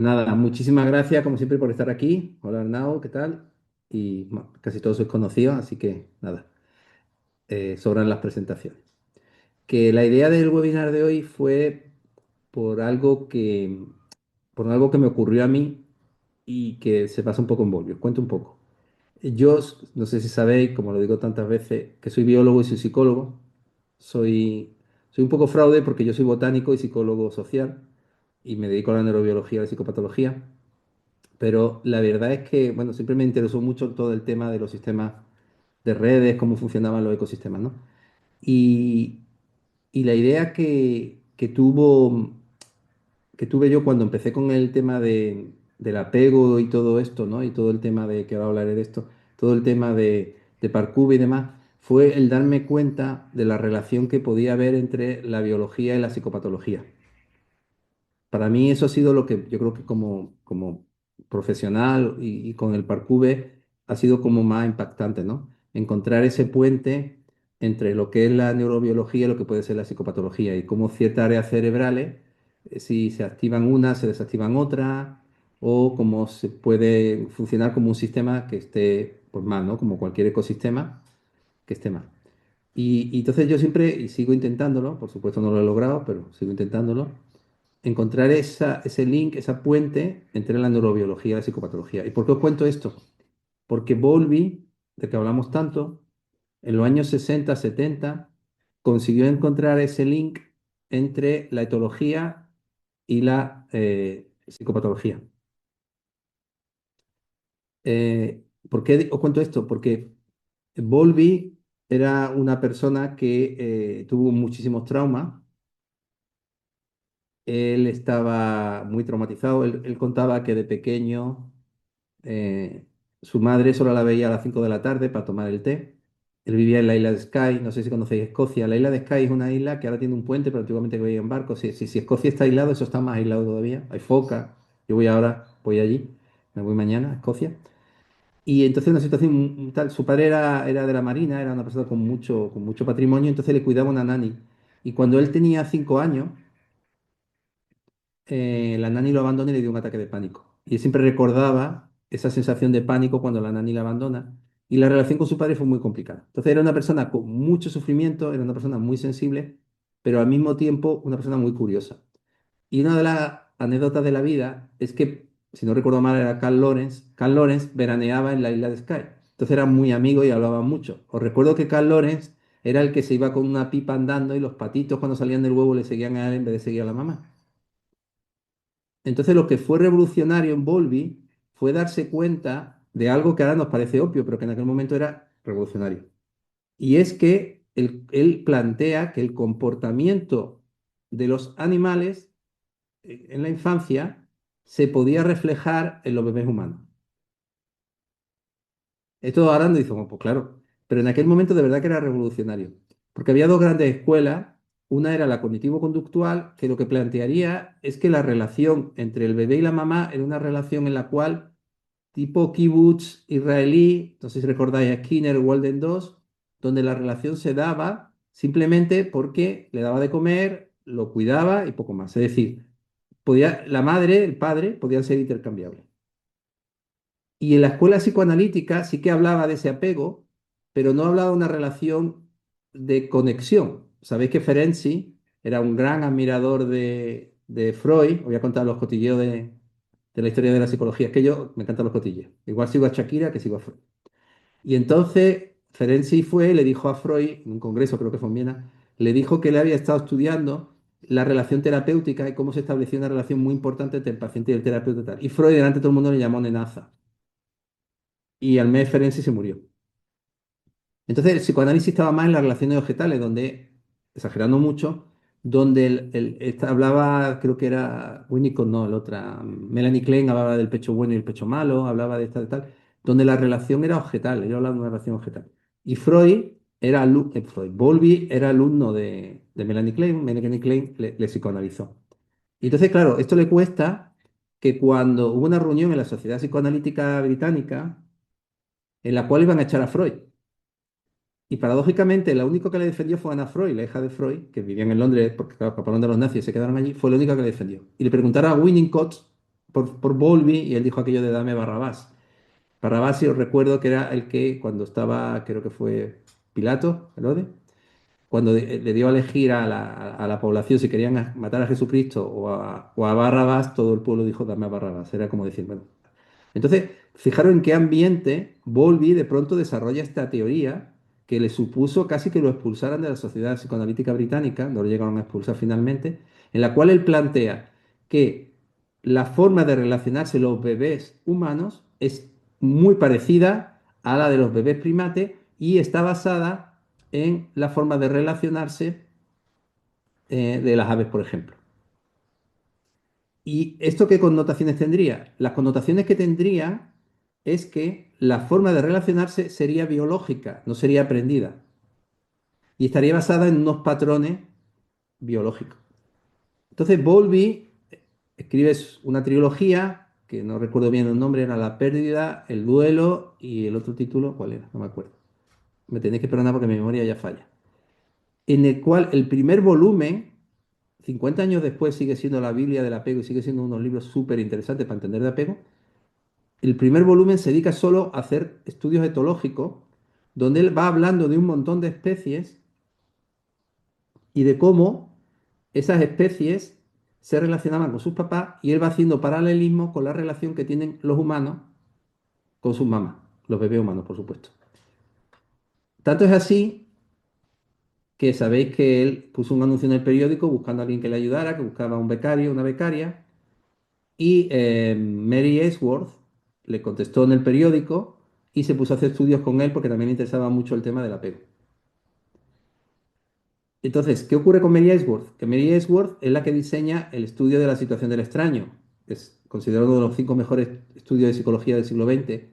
Pues nada, muchísimas gracias como siempre por estar aquí. Hola Arnau, ¿qué tal? Y casi todos sois conocidos, así que nada, sobran las presentaciones. Que la idea del webinar de hoy fue por algo que, por algo que me ocurrió a mí y que se pasa un poco en Volvio. Os cuento un poco. Yo, no sé si sabéis, como lo digo tantas veces, que soy biólogo y soy psicólogo. Soy, soy un poco fraude porque yo soy botánico y psicólogo social y me dedico a la neurobiología y la psicopatología. Pero la verdad es que, bueno, siempre me interesó mucho todo el tema de los sistemas de redes, cómo funcionaban los ecosistemas, ¿no? Y, y la idea que tuve yo cuando empecé con el tema del apego y todo esto, ¿no? Y todo el tema de, que ahora hablaré de esto, todo el tema de Parkour y demás, fue el darme cuenta de la relación que podía haber entre la biología y la psicopatología. Para mí eso ha sido lo que yo creo que como profesional y con el Parkour ha sido como más impactante, ¿no? Encontrar ese puente entre lo que es la neurobiología y lo que puede ser la psicopatología y cómo ciertas áreas cerebrales, si se activan unas, se desactivan otras, o cómo se puede funcionar como un sistema que esté pues mal, ¿no? Como cualquier ecosistema que esté mal. Y entonces yo siempre, y sigo intentándolo, por supuesto no lo he logrado, pero sigo intentándolo, encontrar ese link, esa puente entre la neurobiología y la psicopatología. ¿Y por qué os cuento esto? Porque Bowlby, de que hablamos tanto, en los años 60, 70, consiguió encontrar ese link entre la etología y la psicopatología. ¿Por qué os cuento esto? Porque Bowlby era una persona que tuvo muchísimos traumas. Él estaba muy traumatizado. Él contaba que de pequeño su madre solo la veía a las 5 de la tarde para tomar el té. Él vivía en la isla de Skye, no sé si conocéis Escocia. La isla de Skye es una isla que ahora tiene un puente, pero antiguamente que veía en barco. Si Escocia está aislado, eso está más aislado todavía. Hay focas. Yo voy ahora, voy allí, me voy mañana a Escocia. Y entonces una situación tal, su padre era de la Marina, era una persona con mucho patrimonio, entonces le cuidaba una nani. Y cuando él tenía 5 años, la nani lo abandona y le dio un ataque de pánico. Y él siempre recordaba esa sensación de pánico cuando la nani la abandona. Y la relación con su padre fue muy complicada. Entonces era una persona con mucho sufrimiento, era una persona muy sensible, pero al mismo tiempo una persona muy curiosa. Y una de las anécdotas de la vida es que, si no recuerdo mal, era Carl Lorenz. Carl Lorenz veraneaba en la isla de Skye. Entonces eran muy amigos y hablaban mucho. Os recuerdo que Carl Lorenz era el que se iba con una pipa andando y los patitos cuando salían del huevo le seguían a él en vez de seguir a la mamá. Entonces, lo que fue revolucionario en Volvi fue darse cuenta de algo que ahora nos parece obvio, pero que en aquel momento era revolucionario. Y es que él plantea que el comportamiento de los animales en la infancia se podía reflejar en los bebés humanos. Esto ahora nos dice, "Bueno, pues claro, pero en aquel momento de verdad que era revolucionario, porque había dos grandes escuelas. Una era la cognitivo-conductual, que lo que plantearía es que la relación entre el bebé y la mamá era una relación en la cual, tipo kibutz israelí, no sé si recordáis a Skinner, Walden 2, donde la relación se daba simplemente porque le daba de comer, lo cuidaba y poco más. Es decir, la madre, el padre, podían ser intercambiables. Y en la escuela psicoanalítica sí que hablaba de ese apego, pero no hablaba de una relación de conexión. Sabéis que Ferenczi era un gran admirador de Freud. Os voy a contar los cotilleos de la historia de la psicología. Es que yo me encantan los cotilleos. Igual sigo a Shakira que sigo a Freud. Y entonces Ferenczi fue, le dijo a Freud, en un congreso creo que fue en Viena, le dijo que él había estado estudiando la relación terapéutica y cómo se establecía una relación muy importante entre el paciente y el terapeuta y tal. Y Freud delante de todo el mundo le llamó nenaza y al mes Ferenczi se murió. Entonces, el psicoanálisis estaba más en las relaciones objetales, donde, exagerando mucho, donde hablaba, creo que era Winnicott, no, la otra, Melanie Klein hablaba del pecho bueno y el pecho malo, hablaba de esta, de tal, donde la relación era objetal, yo hablaba de una relación objetal. Y Freud, Bowlby era alumno de Melanie Klein le psicoanalizó. Y entonces, claro, esto le cuesta que cuando hubo una reunión en la Sociedad Psicoanalítica Británica, en la cual iban a echar a Freud. Y paradójicamente, la única que le defendió fue Ana Freud, la hija de Freud, que vivían en Londres porque claro, escaparon de los nazis y se quedaron allí, fue la única que le defendió. Y le preguntaron a Winnicott, por Bowlby y él dijo aquello de dame Barrabás. Barrabás, si os recuerdo que era el que cuando estaba, creo que fue Pilato, Herodes, cuando le dio a elegir a la población si querían matar a Jesucristo o a Barrabás, todo el pueblo dijo dame a Barrabás. Era como decir, bueno. Entonces, fijaros en qué ambiente Bowlby de pronto desarrolla esta teoría que le supuso casi que lo expulsaran de la Sociedad Psicoanalítica Británica, no lo llegaron a expulsar finalmente, en la cual él plantea que la forma de relacionarse los bebés humanos es muy parecida a la de los bebés primates y está basada en la forma de relacionarse de las aves, por ejemplo. ¿Y esto qué connotaciones tendría? Las connotaciones que tendría es que la forma de relacionarse sería biológica, no sería aprendida, y estaría basada en unos patrones biológicos. Entonces, Bowlby escribe una trilogía, que no recuerdo bien el nombre, era La pérdida, El duelo y el otro título, ¿cuál era? No me acuerdo. Me tenéis que perdonar porque mi memoria ya falla. En el cual el primer volumen, 50 años después, sigue siendo la Biblia del apego y sigue siendo unos libros súper interesantes para entender de apego. El primer volumen se dedica solo a hacer estudios etológicos, donde él va hablando de un montón de especies y de cómo esas especies se relacionaban con sus papás y él va haciendo paralelismo con la relación que tienen los humanos con sus mamás, los bebés humanos, por supuesto. Tanto es así que sabéis que él puso un anuncio en el periódico buscando a alguien que le ayudara, que buscaba un becario, una becaria, y Mary Ainsworth le contestó en el periódico y se puso a hacer estudios con él porque también le interesaba mucho el tema del apego. Entonces, ¿qué ocurre con Mary Ainsworth? Que Mary Ainsworth es la que diseña el estudio de la situación del extraño. Es considerado uno de los 5 mejores estudios de psicología del siglo XX.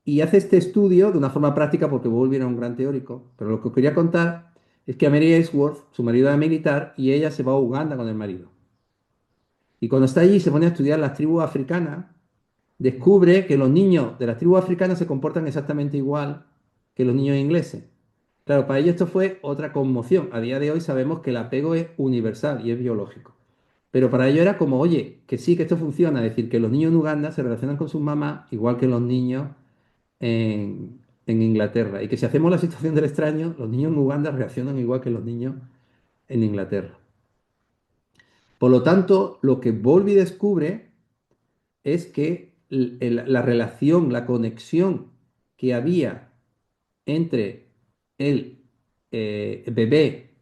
Y hace este estudio de una forma práctica porque Bowlby era un gran teórico. Pero lo que os quería contar es que a Mary Ainsworth, su marido era militar, y ella se va a Uganda con el marido. Y cuando está allí se pone a estudiar las tribus africanas, descubre que los niños de las tribus africanas se comportan exactamente igual que los niños ingleses. Claro, para ellos esto fue otra conmoción. A día de hoy sabemos que el apego es universal y es biológico. Pero para ellos era como, oye, que sí, que esto funciona. Es decir, que los niños en Uganda se relacionan con sus mamás igual que los niños en Inglaterra. Y que si hacemos la situación del extraño, los niños en Uganda reaccionan igual que los niños en Inglaterra. Por lo tanto, lo que Bowlby descubre es que la relación, la conexión que había entre el bebé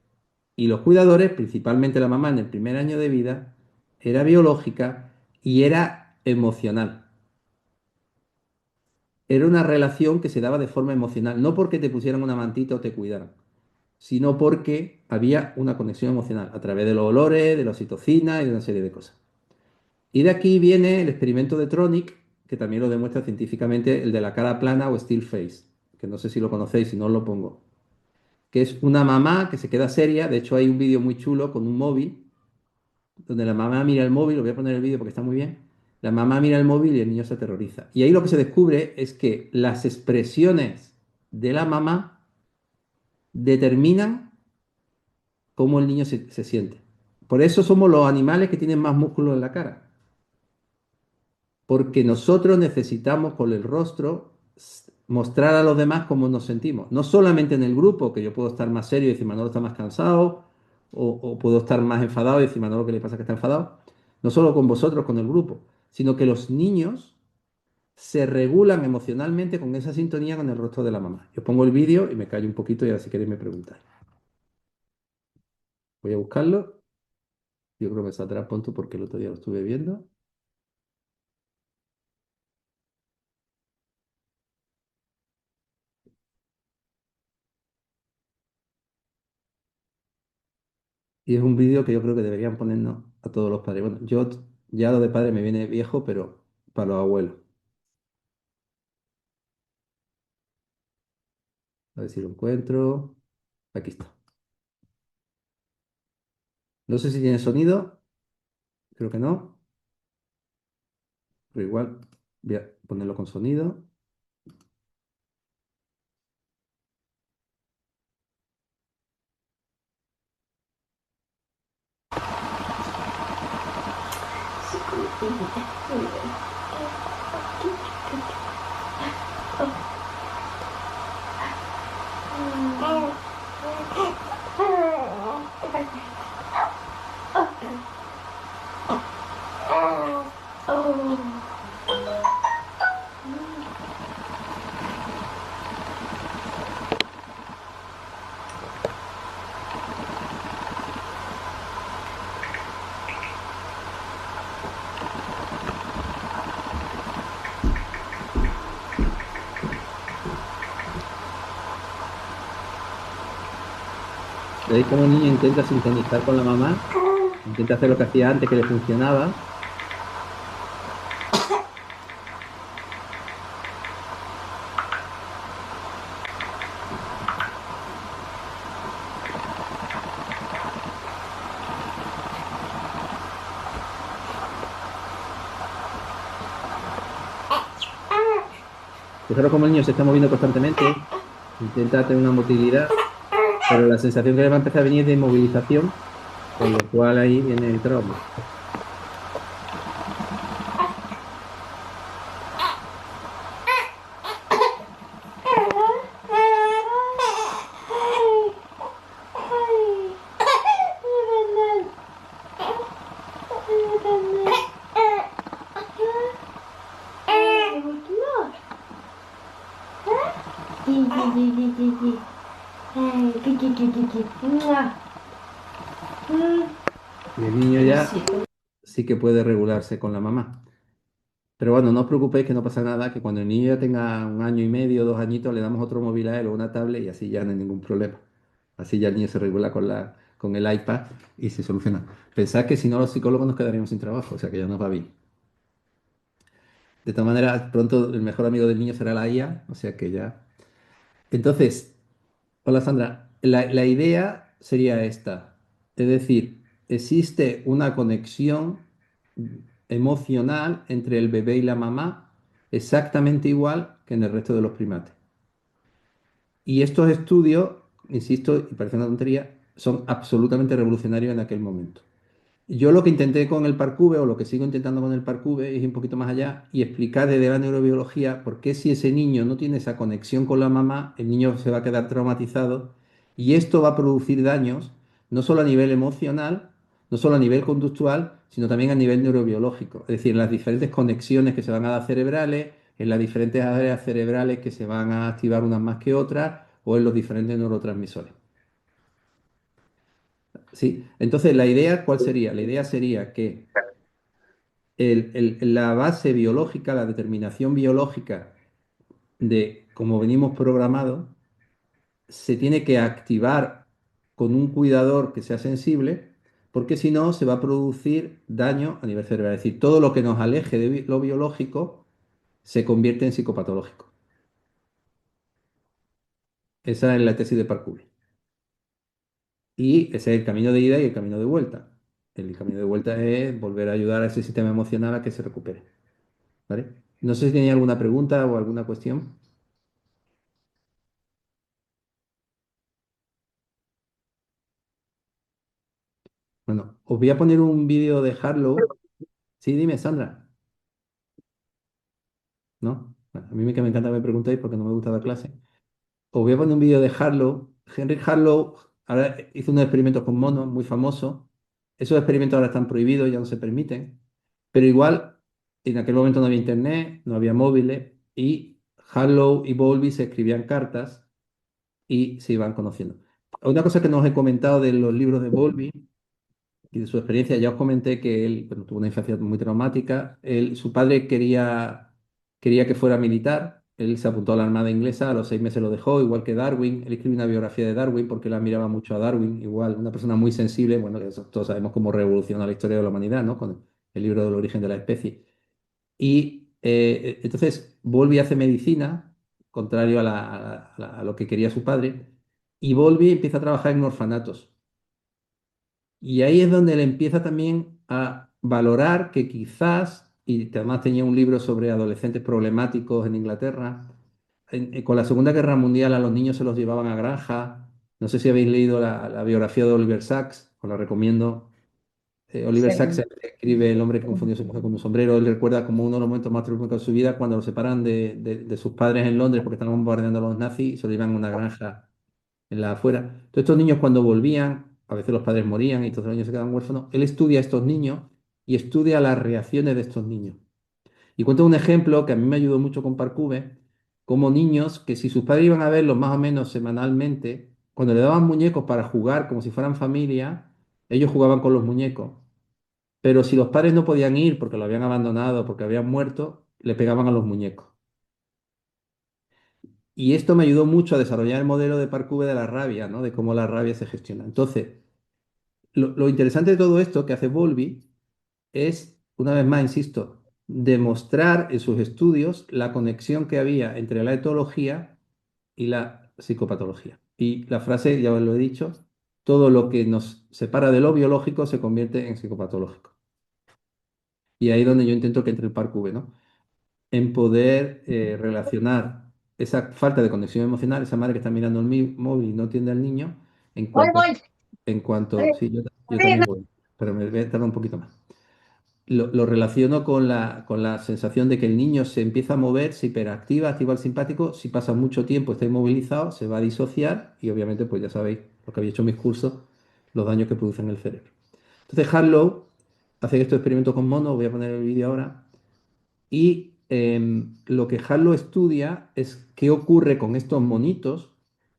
y los cuidadores, principalmente la mamá en el primer año de vida, era biológica y era emocional. Era una relación que se daba de forma emocional, no porque te pusieran una mantita o te cuidaran, sino porque había una conexión emocional a través de los olores, de la oxitocina y de una serie de cosas. Y de aquí viene el experimento de Tronic, que también lo demuestra científicamente, el de la cara plana o still face, que no sé si lo conocéis, si no os lo pongo, que es una mamá que se queda seria. De hecho, hay un vídeo muy chulo con un móvil, donde la mamá mira el móvil, lo voy a poner el vídeo porque está muy bien. La mamá mira el móvil y el niño se aterroriza. Y ahí lo que se descubre es que las expresiones de la mamá determinan cómo el niño se siente. Por eso somos los animales que tienen más músculos en la cara. Porque nosotros necesitamos con el rostro mostrar a los demás cómo nos sentimos. No solamente en el grupo, que yo puedo estar más serio y decir, Manolo está más cansado, o puedo estar más enfadado y decir, Manolo, ¿qué le pasa que está enfadado? No solo con vosotros, con el grupo, sino que los niños se regulan emocionalmente con esa sintonía con el rostro de la mamá. Yo pongo el vídeo y me callo un poquito y ahora si queréis me preguntáis. Voy a buscarlo. Yo creo que saldrá pronto porque el otro día lo estuve viendo. Y es un vídeo que yo creo que deberían ponernos a todos los padres. Bueno, yo ya lo de padre me viene viejo, pero para los abuelos. A ver si lo encuentro. Aquí está. No sé si tiene sonido, creo que no, pero igual voy a ponerlo con sonido. ¿Veis cómo el niño intenta sintonizar con la mamá? Intenta hacer lo que hacía antes que le funcionaba. Fijaros cómo el niño se está moviendo constantemente, intenta tener una motilidad, pero la sensación que le va a empezar a venir es de inmovilización, con lo cual ahí viene el trauma. Y el niño ya sí que puede regularse con la mamá. Pero bueno, no os preocupéis que no pasa nada, que cuando el niño ya tenga 1 año y medio, 2 añitos, le damos otro móvil a él o una tablet y así ya no hay ningún problema. Así ya el niño se regula con el iPad y se soluciona. Pensad que si no los psicólogos nos quedaríamos sin trabajo, o sea que ya nos va bien. De todas maneras, pronto el mejor amigo del niño será la IA, o sea que ya. Entonces, hola Sandra, la idea sería esta. Es decir, existe una conexión emocional entre el bebé y la mamá exactamente igual que en el resto de los primates. Y estos estudios, insisto, y parece una tontería, son absolutamente revolucionarios en aquel momento. Yo lo que intenté con el Parcube, o lo que sigo intentando con el Parcube, es ir un poquito más allá y explicar desde la neurobiología por qué si ese niño no tiene esa conexión con la mamá, el niño se va a quedar traumatizado y esto va a producir daños no solo a nivel emocional, no solo a nivel conductual, sino también a nivel neurobiológico. Es decir, en las diferentes conexiones que se van a dar cerebrales, en las diferentes áreas cerebrales que se van a activar unas más que otras, o en los diferentes neurotransmisores. Sí, entonces la idea, ¿cuál sería? La idea sería que la base biológica, la determinación biológica de cómo venimos programados, se tiene que activar con un cuidador que sea sensible, porque si no se va a producir daño a nivel cerebral. Es decir, todo lo que nos aleje de lo biológico se convierte en psicopatológico. Esa es la tesis de Parkour. Y ese es el camino de ida y el camino de vuelta. El camino de vuelta es volver a ayudar a ese sistema emocional a que se recupere. ¿Vale? No sé si tenía alguna pregunta o alguna cuestión. Bueno, os voy a poner un vídeo de Harlow. Sí, dime, Sandra. ¿No? Bueno, a mí que me encanta que me preguntéis porque no me gusta dar clase. Os voy a poner un vídeo de Harlow. Henry Harlow ahora hizo unos experimentos con monos muy famosos. Esos experimentos ahora están prohibidos, ya no se permiten. Pero igual, en aquel momento no había internet, no había móviles y Harlow y Bowlby se escribían cartas y se iban conociendo. Una cosa que no os he comentado de los libros de Bowlby y de su experiencia, ya os comenté que él bueno, tuvo una infancia muy traumática. Su padre quería que fuera militar. Él se apuntó a la Armada Inglesa, a los 6 meses lo dejó, igual que Darwin. Él escribió una biografía de Darwin porque él admiraba mucho a Darwin, igual, una persona muy sensible. Bueno, todos sabemos cómo revolucionó la historia de la humanidad, ¿no? Con el libro del origen de la especie. Y entonces Bowlby hace medicina, contrario a lo que quería su padre, y Bowlby empieza a trabajar en orfanatos. Y ahí es donde él empieza también a valorar que quizás, y además tenía un libro sobre adolescentes problemáticos en Inglaterra, con la Segunda Guerra Mundial a los niños se los llevaban a granja. No sé si habéis leído la biografía de Oliver Sacks, os la recomiendo. Oliver Sacks Sí. escribe El hombre que confundió a su mujer con un sombrero. Él recuerda como uno de los momentos más traumáticos de su vida cuando lo separan de sus padres en Londres porque estaban bombardeando a los nazis y se lo llevan a una granja en la afuera. Entonces, estos niños cuando volvían, a veces los padres morían y todos los niños se quedaban huérfanos, él estudia a estos niños y estudia las reacciones de estos niños. Y cuenta un ejemplo que a mí me ayudó mucho con Parcube, como niños que si sus padres iban a verlos más o menos semanalmente, cuando le daban muñecos para jugar como si fueran familia, ellos jugaban con los muñecos. Pero si los padres no podían ir porque lo habían abandonado, porque habían muerto, le pegaban a los muñecos. Y esto me ayudó mucho a desarrollar el modelo de Parcube de la rabia, ¿no? De cómo la rabia se gestiona. Entonces, lo interesante de todo esto que hace Bowlby es, una vez más, insisto, demostrar en sus estudios la conexión que había entre la etología y la psicopatología. Y la frase, ya os lo he dicho, todo lo que nos separa de lo biológico se convierte en psicopatológico. Y ahí es donde yo intento que entre el Parcube, ¿no? En poder relacionar esa falta de conexión emocional, esa madre que está mirando el móvil y no atiende al niño, en Voy, cuanto, voy. sí, yo Sí, también voy, pero me voy a tardar un poquito más. Lo relaciono con la sensación de que el niño se empieza a mover, se hiperactiva, activa el simpático, si pasa mucho tiempo, está inmovilizado, se va a disociar y obviamente, pues ya sabéis, lo que habéis hecho en mis cursos, los daños que producen en el cerebro. Entonces Harlow hace estos experimentos con monos, voy a poner el vídeo ahora, y lo que Harlow estudia es qué ocurre con estos monitos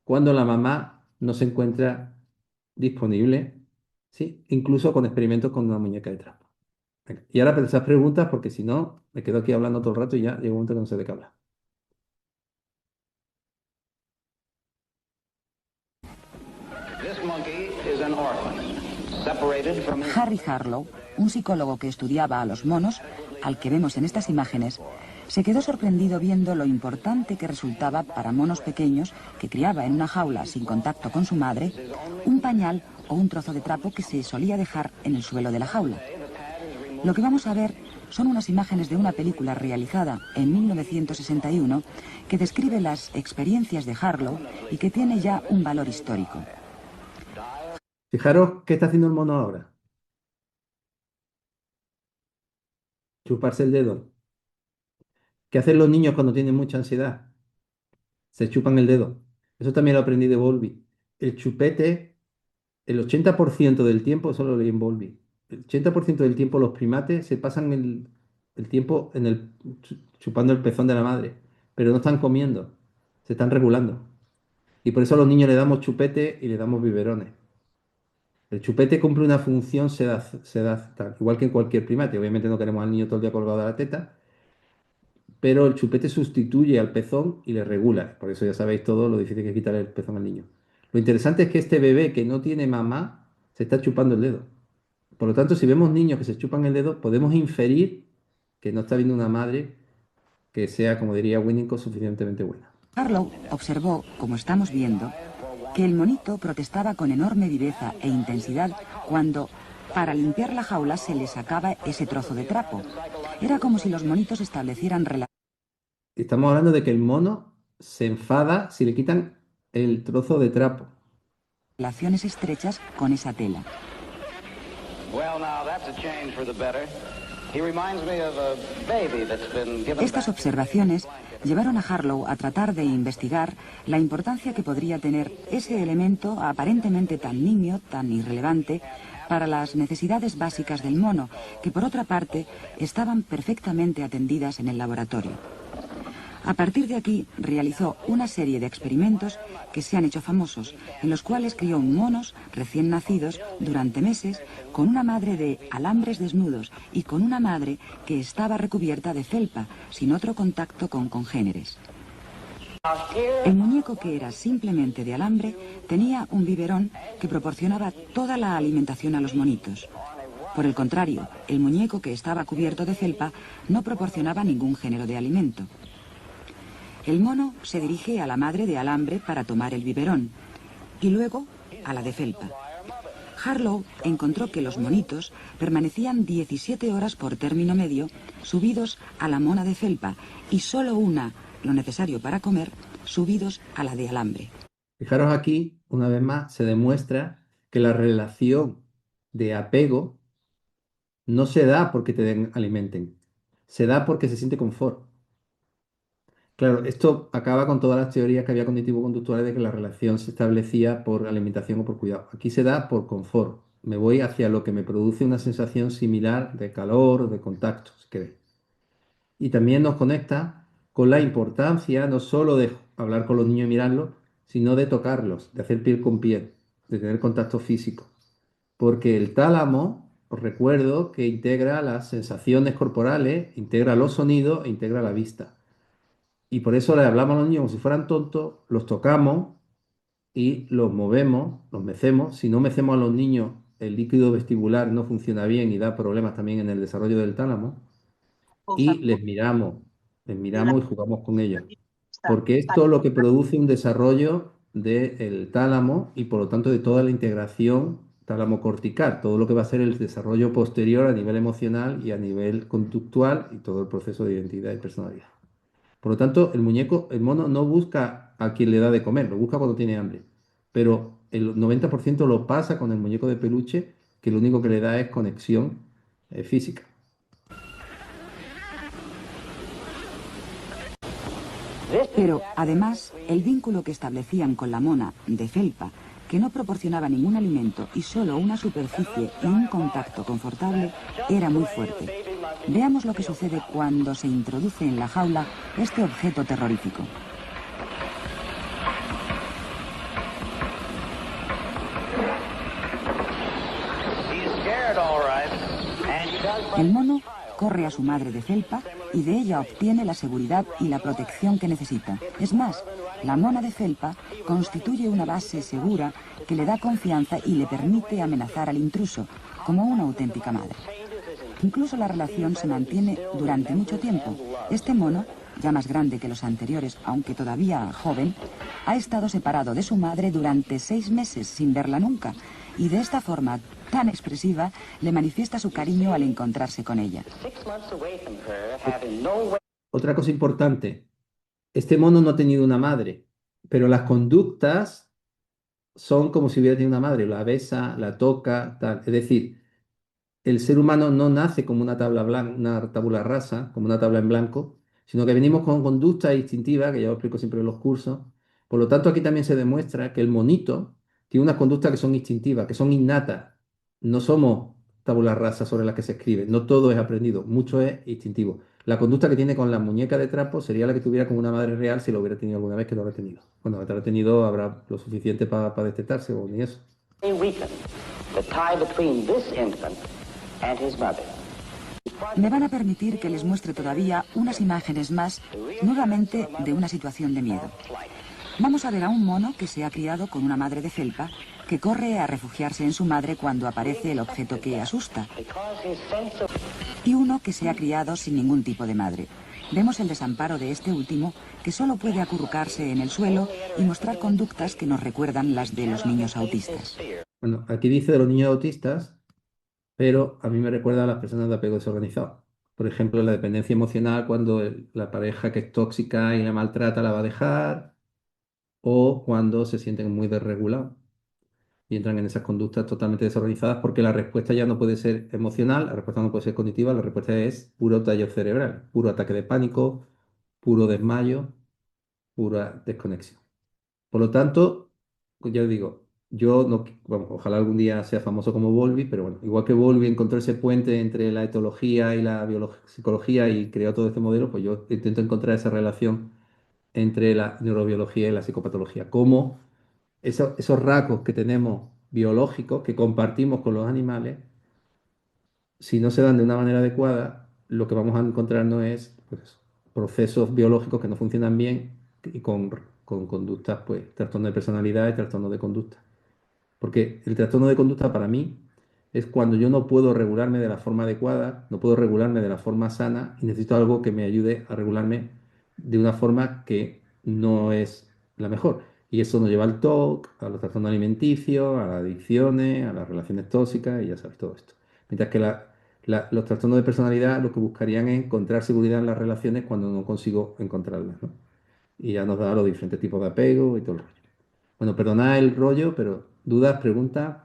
cuando la mamá no se encuentra disponible, ¿sí? Incluso con experimentos con una muñeca de trapo. Venga, y ahora pensad preguntas porque si no, me quedo aquí hablando todo el rato y ya llega un momento que no sé de qué hablar. Harry Harlow, un psicólogo que estudiaba a los monos, al que vemos en estas imágenes, se quedó sorprendido viendo lo importante que resultaba para monos pequeños que criaba en una jaula sin contacto con su madre, un pañal o un trozo de trapo que se solía dejar en el suelo de la jaula. Lo que vamos a ver son unas imágenes de una película realizada en 1961 que describe las experiencias de Harlow y que tiene ya un valor histórico. Fijaros qué está haciendo el mono ahora. Chuparse el dedo. ¿Qué hacen los niños cuando tienen mucha ansiedad? Se chupan el dedo. Eso también lo aprendí de Bowlby. El chupete, el 80% del tiempo, solo leí en Bowlby. El 80% del tiempo los primates se pasan el tiempo en chupando el pezón de la madre, pero no están comiendo, se están regulando. Y por eso a los niños le damos chupete y le damos biberones. El chupete cumple una función igual que en cualquier primate. Obviamente no queremos al niño todo el día colgado de la teta, pero el chupete sustituye al pezón y le regula. Por eso ya sabéis todo lo difícil que es quitar el pezón al niño. Lo interesante es que este bebé que no tiene mamá se está chupando el dedo. Por lo tanto, si vemos niños que se chupan el dedo, podemos inferir que no está viendo una madre que sea, como diría Winnicott, suficientemente buena. Harlow observó, como estamos viendo, que el monito protestaba con enorme viveza e intensidad cuando, para limpiar la jaula, se le sacaba ese trozo de trapo. Era como si los monitos establecieran Estamos hablando de que el mono se enfada si le quitan el trozo de trapo. relaciones estrechas con esa tela. Estas observaciones llevaron a Harlow a tratar de investigar la importancia que podría tener ese elemento aparentemente tan nimio, tan irrelevante, para las necesidades básicas del mono, que por otra parte estaban perfectamente atendidas en el laboratorio. A partir de aquí realizó una serie de experimentos que se han hecho famosos, en los cuales crió monos recién nacidos durante meses con una madre de alambres desnudos y con una madre que estaba recubierta de felpa, sin otro contacto con congéneres. El muñeco, que era simplemente de alambre, tenía un biberón que proporcionaba toda la alimentación a los monitos. Por el contrario, el muñeco que estaba cubierto de felpa no proporcionaba ningún género de alimento. El mono se dirige a la madre de alambre para tomar el biberón y luego a la de felpa. Harlow encontró que los monitos permanecían 17 horas por término medio subidos a la mona de felpa y solo una, lo necesario para comer, subidos a la de alambre. Fijaros aquí, una vez más, se demuestra que la relación de apego no se da porque alimenten, se da porque se siente confort. Claro, esto acaba con todas las teorías que había cognitivo-conductuales de que la relación se establecía por alimentación o por cuidado. Aquí se da por confort. Me voy hacia lo que me produce una sensación similar de calor o de contacto, si queréis. Y también nos conecta con la importancia no solo de hablar con los niños y mirarlos, sino de tocarlos, de hacer piel con piel, de tener contacto físico. Porque el tálamo, os recuerdo que integra las sensaciones corporales, integra los sonidos e integra la vista. Y por eso le hablamos a los niños como si fueran tontos, los tocamos y los movemos, los mecemos. Si no mecemos a los niños, el líquido vestibular no funciona bien y da problemas también en el desarrollo del tálamo. Y les miramos y jugamos con ellos. Porque esto es lo que produce un desarrollo del tálamo y por lo tanto de toda la integración tálamo-cortical, todo lo que va a ser el desarrollo posterior a nivel emocional y a nivel conductual y todo el proceso de identidad y personalidad. Por lo tanto, el muñeco, el mono no busca a quien le da de comer, lo busca cuando tiene hambre. Pero el 90% lo pasa con el muñeco de peluche, que lo único que le da es conexión física. Pero, además, el vínculo que establecían con la mona de felpa, que no proporcionaba ningún alimento y solo una superficie y un contacto confortable, era muy fuerte. Veamos lo que sucede cuando se introduce en la jaula este objeto terrorífico. El mono corre a su madre de felpa y de ella obtiene la seguridad y la protección que necesita. Es más, la mona de felpa constituye una base segura que le da confianza y le permite amenazar al intruso, como una auténtica madre. Incluso la relación se mantiene durante mucho tiempo. Este mono, ya más grande que los anteriores, aunque todavía joven, ha estado separado de su madre durante 6 meses sin verla nunca, y de esta forma tan expresiva le manifiesta su cariño al encontrarse con ella. Otra cosa importante, este mono no ha tenido una madre, pero las conductas son como si hubiera tenido una madre, la besa, la toca, tal. Es decir, el ser humano no nace como una tabla blanca, una tabula rasa, como una tabla en blanco, sino que venimos con conducta instintiva, que ya lo explico siempre en los cursos. Por lo tanto, aquí también se demuestra que el monito tiene unas conductas que son instintivas, que son innatas. No somos tabula rasa sobre las que se escribe, no todo es aprendido, mucho es instintivo. La conducta que tiene con la muñeca de trapo sería la que tuviera con una madre real si lo hubiera tenido alguna vez que lo habrá tenido. Bueno, que lo ha tenido habrá lo suficiente para detectarse o ni eso. Me van a permitir que les muestre todavía unas imágenes más, nuevamente de una situación de miedo. Vamos a ver a un mono que se ha criado con una madre de felpa, que corre a refugiarse en su madre cuando aparece el objeto que asusta, y uno que se ha criado sin ningún tipo de madre. Vemos el desamparo de este último, que solo puede acurrucarse en el suelo y mostrar conductas que nos recuerdan las de los niños autistas. Bueno, aquí dice de los niños autistas, pero a mí me recuerda a las personas de apego desorganizado. Por ejemplo, la dependencia emocional cuando la pareja que es tóxica y la maltrata la va a dejar, o cuando se sienten muy desregulados y entran en esas conductas totalmente desorganizadas porque la respuesta ya no puede ser emocional, la respuesta no puede ser cognitiva, la respuesta es puro tallo cerebral, puro ataque de pánico, puro desmayo, pura desconexión. Por lo tanto, pues ya digo, yo no, bueno, ojalá algún día sea famoso como Bowlby, pero bueno, igual que Bowlby encontró ese puente entre la etología y la psicología y creó todo este modelo, pues yo intento encontrar esa relación entre la neurobiología y la psicopatología. Cómo esos rasgos que tenemos biológicos, que compartimos con los animales, si no se dan de una manera adecuada, lo que vamos a encontrarnos es pues, procesos biológicos que no funcionan bien y con conductas, pues, trastorno de personalidad y trastorno de conducta. Porque el trastorno de conducta para mí es cuando yo no puedo regularme de la forma adecuada, no puedo regularme de la forma sana y necesito algo que me ayude a regularme de una forma que no es la mejor. Y eso nos lleva al TOC, a los trastornos alimenticios, a las adicciones, a las relaciones tóxicas y ya sabes todo esto. Mientras que los trastornos de personalidad lo que buscarían es encontrar seguridad en las relaciones cuando no consigo encontrarlas, ¿no? Y ya nos da los diferentes tipos de apego y todo el rollo. Bueno, perdonad el rollo, pero dudas, preguntas.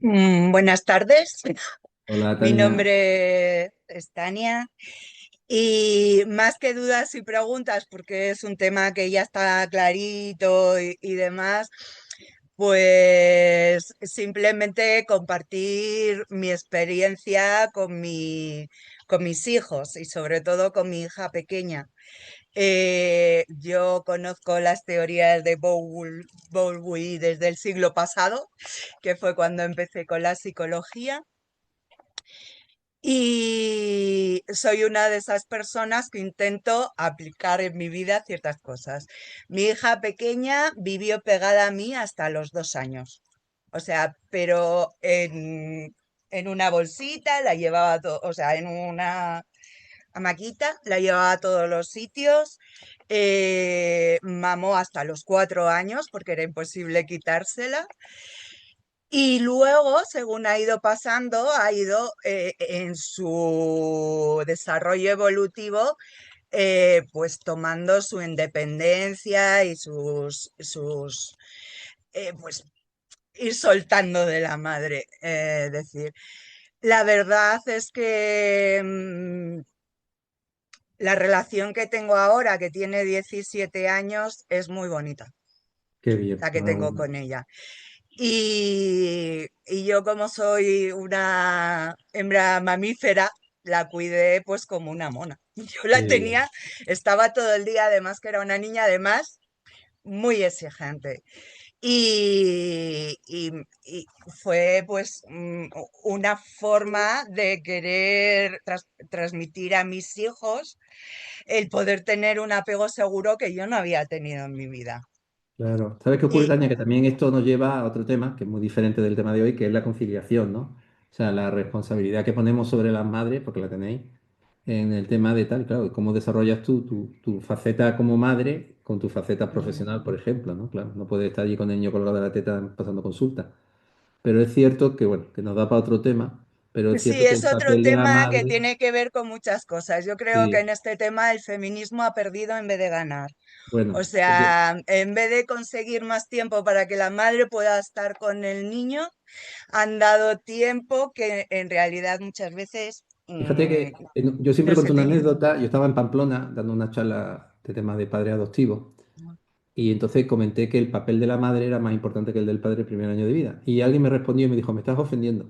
Buenas tardes, Hola, mi Tania. nombre es Tania y más que dudas y preguntas, porque es un tema que ya está clarito y demás, pues simplemente compartir mi experiencia con mis hijos y sobre todo con mi hija pequeña. Yo conozco las teorías de Bowlby desde el siglo pasado, que fue cuando empecé con la psicología. Y soy una de esas personas que intento aplicar en mi vida ciertas cosas. Mi hija pequeña vivió pegada a mí hasta los 2 años. O sea, pero en una bolsita, la llevaba todo, o sea, en una hamaquita, la llevaba a todos los sitios. Mamó hasta los 4 años porque era imposible quitársela. Y luego, según ha ido pasando, ha ido en su desarrollo evolutivo, pues tomando su independencia y pues ir soltando de la madre. Decir, la verdad es que la relación que tengo ahora, que tiene 17 años, es muy bonita, Qué bien, la que tengo enhorabuena. con ella. Y yo como soy una hembra mamífera, la cuidé pues como una mona. Yo la Qué bien. tenía, estaba todo el día, además que era una niña, además muy exigente. Y fue pues una forma de querer transmitir a mis hijos el poder tener un apego seguro que yo no había tenido en mi vida. Claro. ¿Sabes qué ocurre, Y Tania? Que también esto nos lleva a otro tema, que es muy diferente del tema de hoy, que es la conciliación, ¿no? O sea, la responsabilidad que ponemos sobre las madres, porque la tenéis, en el tema de tal, claro, cómo desarrollas tú tu faceta como madre con tu faceta mm, profesional, por ejemplo, ¿no? Claro, no puedes estar allí con el niño colgado de la teta pasando consulta. Pero es cierto que, bueno, que nos da para otro tema, pero es sí, cierto que es el otro papel de la tema que madre, tiene que ver con muchas cosas. Yo creo que sí, en este tema el feminismo ha perdido en vez de ganar. O bueno, sea, en vez de conseguir más tiempo para que la madre pueda estar con el niño, han dado tiempo que en realidad muchas veces fíjate que yo no siempre se cuento una tenía. anécdota. Yo estaba en Pamplona dando una charla de temas de padre adoptivo y entonces comenté que el papel de la madre era más importante que el del padre el primer año de vida. Y alguien me respondió y me dijo, me estás ofendiendo.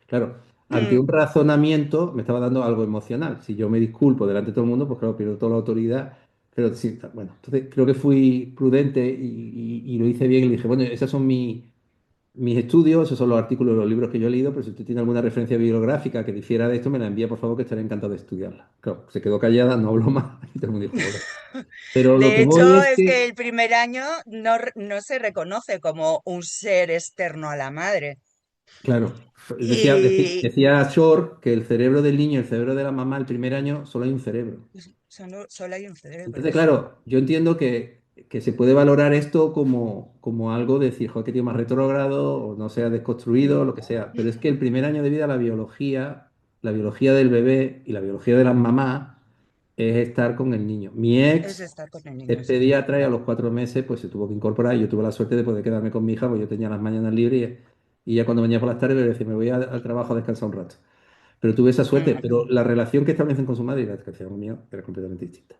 Claro, ante Mm, un razonamiento me estaba dando algo emocional. Si yo me disculpo delante de todo el mundo, pues claro, pierdo toda la autoridad. Pero sí, bueno, entonces creo que fui prudente y lo hice bien y le dije, bueno, esas son mis estudios, esos son los artículos, los libros que yo he leído, pero si usted tiene alguna referencia bibliográfica que difiera de esto, me la envía, por favor, que estaré encantado de estudiarla. Claro, se quedó callada, no habló más y todo el mundo dijo, bueno. Pero lo De que voy hecho, es es que que, el primer año no se reconoce como un ser externo a la madre. claro, Y decía Shore que el cerebro del niño y el cerebro de la mamá, el primer año solo hay un cerebro. solo hay un cerebro, Entonces, sí. claro, yo entiendo que se puede valorar esto como algo de decir, joder, que tío más retrógrado o no sea desconstruido, lo que sea. Pero es que el primer año de vida, la biología del bebé y la biología de las mamás es estar con el niño. Mi Es ex estar con el es niño, sí. pediatra y a los 4 meses pues se tuvo que incorporar y yo tuve la suerte de poder quedarme con mi hija, porque yo tenía las mañanas libres y ya cuando venía por las tardes le decía, me voy al trabajo a descansar un rato. Pero tuve esa suerte, Mm. pero la relación que establecen con su madre y la que hacía conmigo era completamente distinta.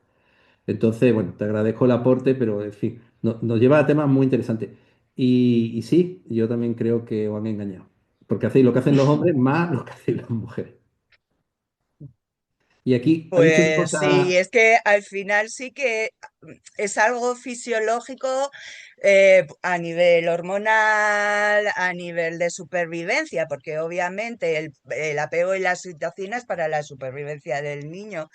Entonces, bueno, te agradezco el aporte, pero en fin, nos lleva a temas muy interesantes. Y sí, yo también creo que os han engañado, porque hacéis lo que hacen los hombres más lo que hacéis las mujeres. Y aquí ha dicho una Pues sí, cosa, es que al final sí que es algo fisiológico a nivel hormonal, a nivel de supervivencia, porque obviamente el apego y la oxitocina es para la supervivencia del niño,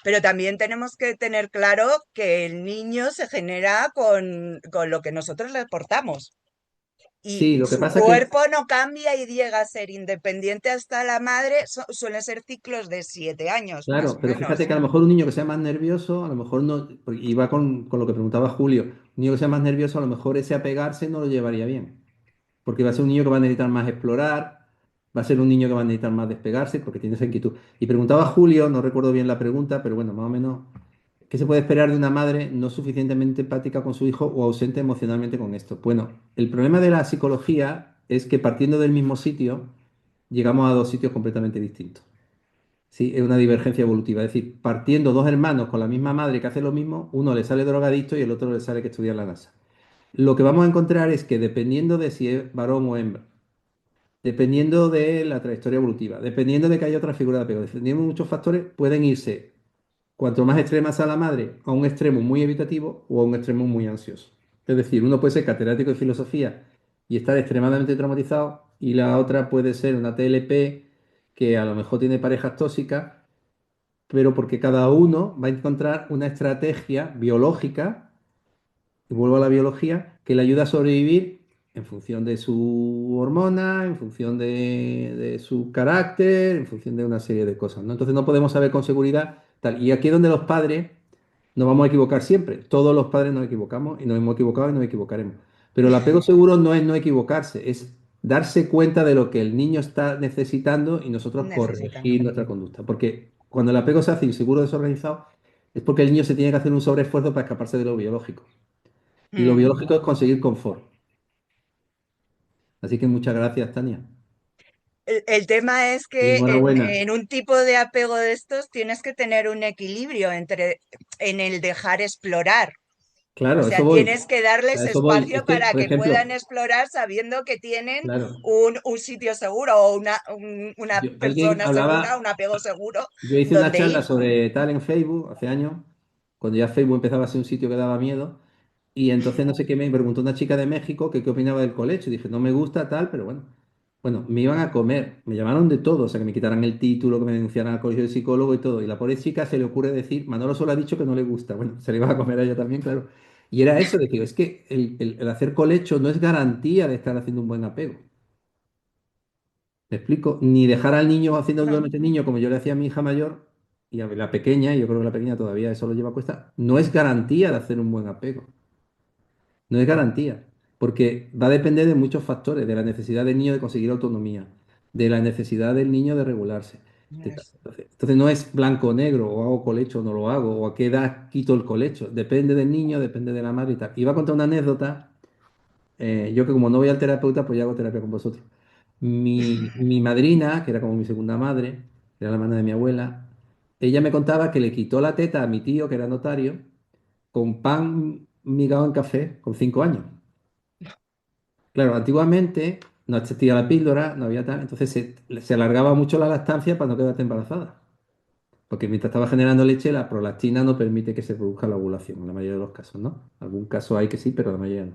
pero también tenemos que tener claro que el niño se genera con lo que nosotros le aportamos. Y sí, lo que su pasa que, cuerpo no cambia y llega a ser independiente hasta la madre, suelen ser ciclos de 7 años, más claro, o pero fíjate menos. que a lo mejor un niño que sea más nervioso, a lo mejor no, y va con lo que preguntaba Julio, un niño que sea más nervioso, a lo mejor ese apegarse no lo llevaría bien. Porque va a ser un niño que va a necesitar más explorar, va a ser un niño que va a necesitar más despegarse, porque tiene esa inquietud. Y preguntaba a Julio, no recuerdo bien la pregunta, pero bueno, más o menos, ¿qué se puede esperar de una madre no suficientemente empática con su hijo o ausente emocionalmente con esto? Bueno, el problema de la psicología es que partiendo del mismo sitio, llegamos a dos sitios completamente distintos. Sí, es una divergencia evolutiva. Es decir, partiendo dos hermanos con la misma madre que hacen lo mismo, uno le sale drogadicto y el otro le sale que estudia en la NASA. Lo que vamos a encontrar es que dependiendo de si es varón o hembra, dependiendo de la trayectoria evolutiva, dependiendo de que haya otra figura de apego, dependiendo de muchos factores, pueden irse cuanto más extrema sea la madre, a un extremo muy evitativo o a un extremo muy ansioso. Es decir, uno puede ser catedrático de filosofía y estar extremadamente traumatizado, y la otra puede ser una TLP que a lo mejor tiene parejas tóxicas, pero porque cada uno va a encontrar una estrategia biológica, y vuelvo a la biología, que le ayuda a sobrevivir en función de su hormona, en función de su carácter, en función de una serie de cosas, ¿no? Entonces no podemos saber con seguridad tal. Y aquí es donde los padres nos vamos a equivocar siempre. Todos los padres nos equivocamos y nos hemos equivocado y nos equivocaremos. Pero el apego seguro no es no equivocarse, es darse cuenta de lo que el niño está necesitando y nosotros Necesitando. corregir nuestra conducta. Porque cuando el apego se hace inseguro, desorganizado, es porque el niño se tiene que hacer un sobreesfuerzo para escaparse de lo biológico. Y lo Mm. biológico es conseguir confort. Así que muchas gracias, Tania. El tema es Y que enhorabuena. en un tipo de apego de estos tienes que tener un equilibrio entre en el dejar explorar. O Claro, sea, eso voy. tienes que darles A eso voy. Es espacio que, para por que puedan ejemplo, explorar sabiendo que tienen claro, un sitio seguro o una alguien persona segura, hablaba. un apego seguro Yo hice una donde charla ir. sobre tal en Facebook hace años, cuando ya Facebook empezaba a ser un sitio que daba miedo, y entonces no sé qué me preguntó una chica de México que qué opinaba del colecho, y dije, no me gusta tal, pero bueno. Bueno, me iban a comer, me llamaron de todo, o sea, que me quitaran el título, que me denunciaran al colegio de psicólogo y todo, y la pobre chica se le ocurre decir, Manolo solo ha dicho que no le gusta, bueno, se le iba a comer a ella también, claro. Y era eso, de que es que el hacer colecho no es garantía de estar haciendo un buen apego. ¿Me explico? Ni dejar al niño haciendo No, duermete niño como yo le hacía a mi hija mayor y a la pequeña, y yo creo que la pequeña todavía eso lo lleva a cuesta, no es garantía de hacer un buen apego. No es garantía, porque va a depender de muchos factores, de la necesidad del niño de conseguir autonomía, de la necesidad del niño de regularse. de tal. Entonces no es blanco o negro, o hago colecho o no lo hago, o a qué edad quito el colecho. Depende del niño, depende de la madre y tal. Y va a contar una anécdota, yo que como no voy al terapeuta, pues ya hago terapia con vosotros. Mi madrina, que era como mi segunda madre, era la hermana de mi abuela, ella me contaba que le quitó la teta a mi tío, que era notario, con pan migado en café, con 5 años. Claro, antiguamente no existía la píldora, no había tal, entonces se alargaba mucho la lactancia para no quedarte embarazada. Porque mientras estaba generando leche, la prolactina no permite que se produzca la ovulación, en la mayoría de los casos, ¿no? Algún caso hay que sí, pero la mayoría no.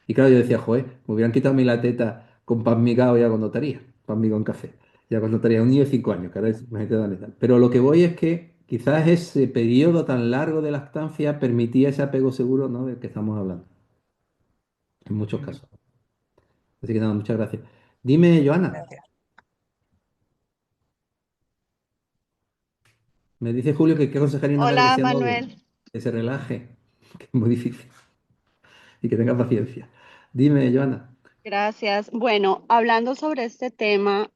Y claro, yo decía, joder, me hubieran quitado a mí la teta con pan migado ya cuando estaría, pan migado en café. Ya cuando estaría un niño de 5 años, que ahora es, imagínate dónde está. Pero lo que voy es que quizás ese periodo tan largo de lactancia permitía ese apego seguro, ¿no? Del que estamos hablando, en muchos mm, casos. Así que nada, muchas gracias. Dime, Joana, gracias. me dice Julio que qué aconsejaría a una madre que Hola sea noble, Manuel, que se relaje, que es muy difícil, y que tenga paciencia. Dime, Joana. gracias. Bueno, hablando sobre este tema,